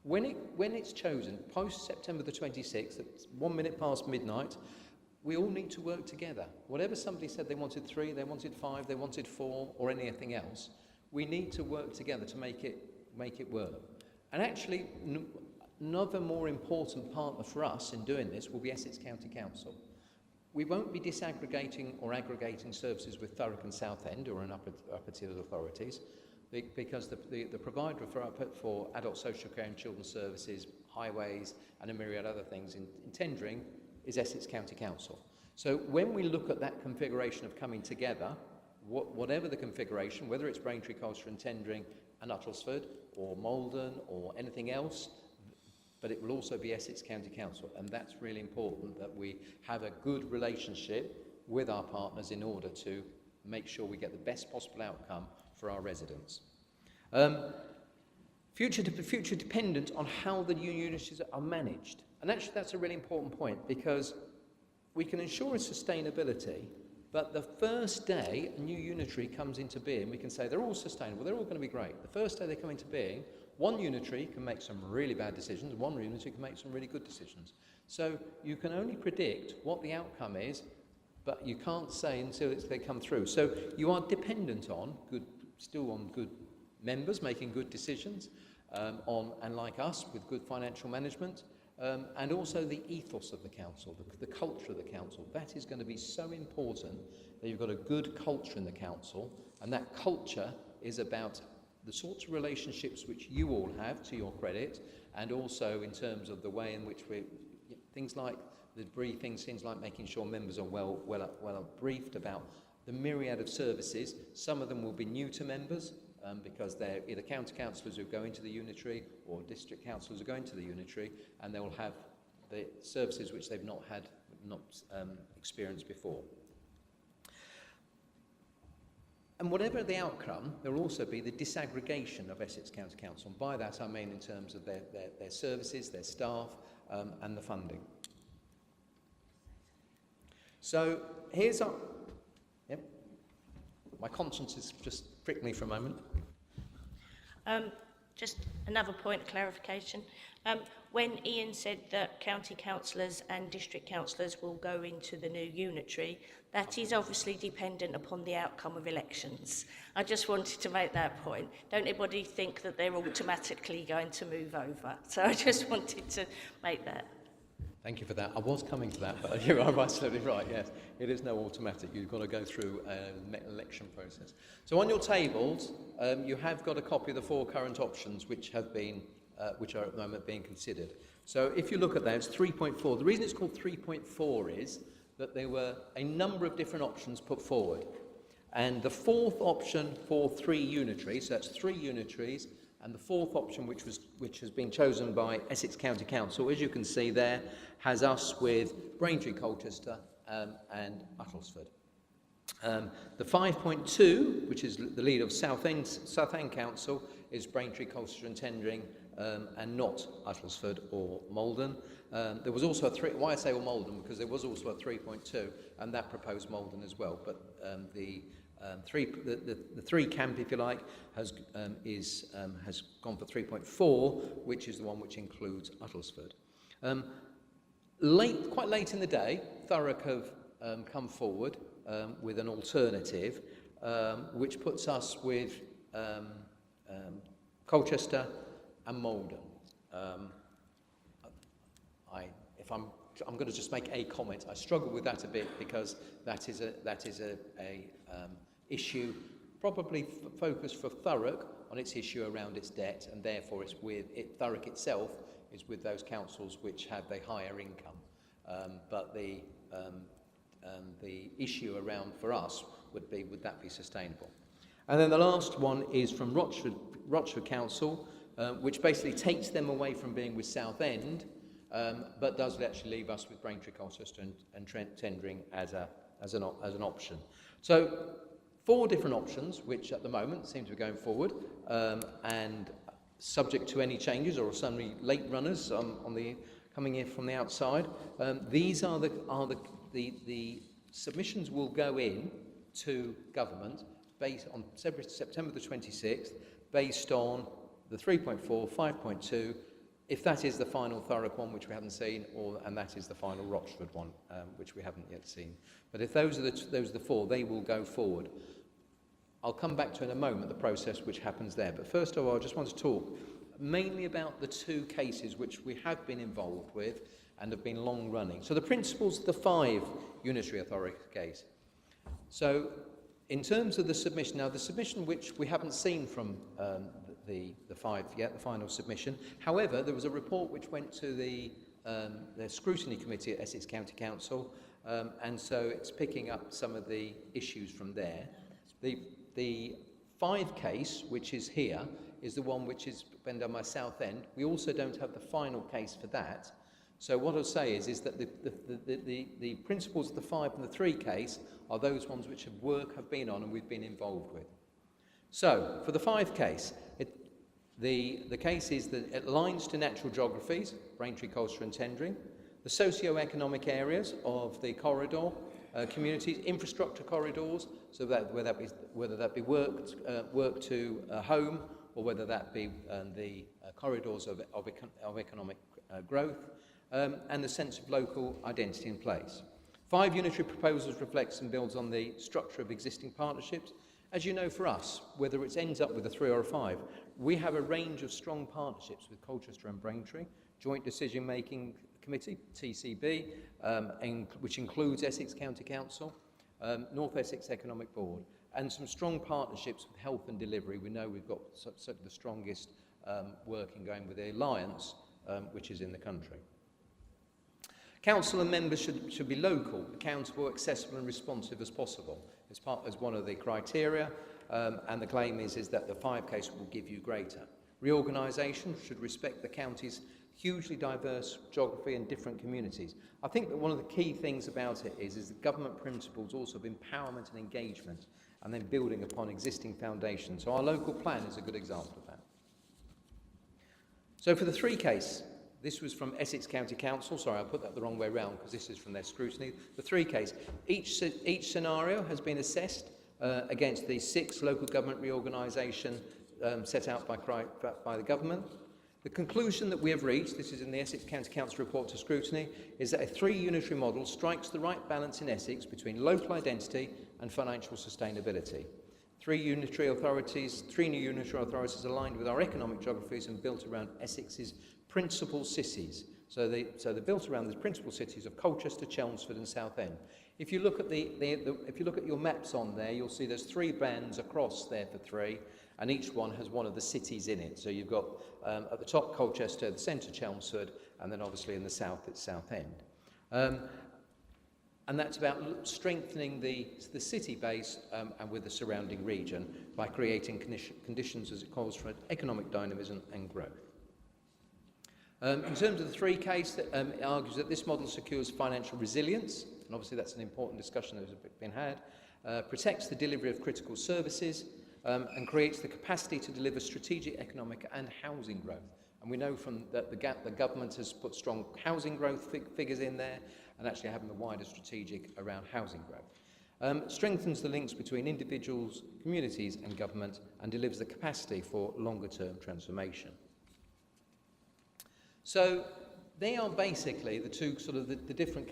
when it's chosen, post-September the 26th, at 1 minute past midnight, we all need to work together. Whatever somebody said they wanted 3, they wanted 5, they wanted 4, or anything else, we need to work together to make it work. And actually, another more important partner for us in doing this will be Essex County Council. We won't be disaggregating or aggregating services with Thurrock and Southend or in upper tier authorities, because the provider for adult social care and children's services, highways, and a myriad other things in tendering is Essex County Council. So when we look at that configuration of coming together, whatever the configuration, whether it's Braintree, Colchester and tendering and Uttlesford or Malden or anything else, but it will also be Essex County Council, and that's really important that we have a good relationship with our partners in order to make sure we get the best possible outcome for our residents. Future dependent on how the new units are managed. And actually that's a really important point, because we can ensure its sustainability, but the first day a new unitary comes into being, we can say they're all sustainable, they're all going to be great. The first day they come into being, one unitary can make some really bad decisions, one unitary can make some really good decisions. So you can only predict what the outcome is, but you can't say until they come through. So you are dependent on good members making good decisions, and like us, with good financial management, and also the ethos of the council, the culture of the council. That is going to be so important, that you've got a good culture in the council, and that culture is about the sorts of relationships which you all have, to your credit, and also in terms of the way in which things like the briefings, things like making sure members are well briefed about the myriad of services. Some of them will be new to members because they're either county councillors who go into the unitary or district councillors who go into the unitary, and they will have the services which they've not experienced before. And whatever the outcome, there will also be the disaggregation of Essex County Council. And by that I mean in terms of their services, their staff, and the funding. So here's our... Yep. My conscience is just pricked me for a moment. Just another point of clarification. When Ian said that county councillors and district councillors will go into the new unitary, that is obviously dependent upon the outcome of elections. I just wanted to make that point. Don't anybody think that they're automatically going to move over. So I just wanted to make that. Thank you for that. I was coming to that, but you are absolutely right, yes. It is no automatic. You've got to go through an election process. So on your tables, you have got a copy of the 4 current options which have been, which are at the moment being considered. So if you look at that, it's 3.4. The reason it's called 3.4 is that there were a number of different options put forward. And the 4th option for 3 unitaries, so that's 3 unitaries, and the 4th option, which has been chosen by Essex County Council, as you can see there, has us with Braintree, Colchester, and Uttlesford. The 5.2, which is the lead of Southend Council, is Braintree, Colchester, and Tendring, and not Uttlesford or Malden. There was also a 3. Why I say all Malden? Because there was also a 3.2, and that proposed Malden as well. But the 3 camp, if you like, has gone for 3.4, which is the one which includes Uttlesford. Quite late in the day, Thurrock have come forward with an alternative, which puts us with Colchester and Malden. I'm going to just make a comment. I struggle with that a bit because that is a issue probably focused for Thurrock on its issue around its debt, and therefore it's with Thurrock itself is with those councils which have the higher income. But the issue around for us would that be sustainable? And then the last one is from Rochford Council, which basically takes them away from being with Southend, but does actually leave us with Braintree, Colchester, and Tendring as an option. So 4 different options, which at the moment seem to be going forward, and subject to any changes or some late runners coming in from the outside. These are the submissions will go in to government based on September the 26th, based on the 3.4, 5.2, if that is the final Thurrock one, which we haven't seen, and that is the final Rochford one, which we haven't yet seen. But if those are the 4, they will go forward. I'll come back to in a moment the process which happens there. But first of all, I just want to talk mainly about the 2 cases which we have been involved with and have been long running. So the principles of the 5 unitary authority case. So in terms of the submission, now the submission which we haven't seen from the 5 yet, the final submission. However, there was a report which went to the scrutiny committee at Essex County Council, and so it's picking up some of the issues from there. The 5 case, which is here, is the one which is been done by Southend. We also don't have the final case for that. So what I'll say is that the principles of the 5 and the 3 case are those ones which have been on and we've been involved with. So for the 5 case, the case is that it aligns to natural geographies, Braintree, Colchester and Tendring, the socio-economic areas of the corridor, communities, infrastructure corridors, so that whether that be work to home, or whether that be the corridors of economic growth, and the sense of local identity and place. 5 unitary proposals reflects and builds on the structure of existing partnerships. As you know, for us, whether it ends up with a 3 or a 5, we have a range of strong partnerships with Colchester and Braintree, Joint Decision Making Committee, TCB, which includes Essex County Council, North Essex Economic Board, and some strong partnerships with health and delivery. We know we've got certainly the strongest working going with the Alliance, which is in the country. Council and members should be local, accountable, accessible and responsive as possible as one of the criteria, and the claim is that the 5 case will give you greater. Reorganisation should respect the county's hugely diverse geography and different communities. I think that one of the key things about it is the government principles also of empowerment and engagement, and then building upon existing foundations. So our local plan is a good example of that. So for the 3 case, this was from Essex County Council. Sorry, I put that the wrong way around because this is from their scrutiny. The 3 case, each scenario has been assessed against the 6 local government reorganisation set out by the government. The conclusion that we have reached, this is in the Essex County Council report to scrutiny, is that a 3 unitary model strikes the right balance in Essex between local identity and financial sustainability. 3 new unitary authorities aligned with our economic geographies and built around Essex's principal cities. So they're built around the principal cities of Colchester, Chelmsford and Southend. If you look at if you look at your maps on there, you'll see there's 3 bands across there for 3, and each one has one of the cities in it. So you've got at the top Colchester, the centre Chelmsford, and then obviously in the south it's Southend. And that's about strengthening the city base and with the surrounding region by creating conditions, as it calls for, economic dynamism and growth. In terms of the 3 case, it argues that this model secures financial resilience, and obviously that's an important discussion that has been had, protects the delivery of critical services, and creates the capacity to deliver strategic economic and housing growth. And we know from that the government has put strong housing growth figures in there, and actually having a wider strategic around housing growth. Strengthens the links between individuals, communities and government, and delivers the capacity for longer term transformation. So they are basically the 2 sort of the different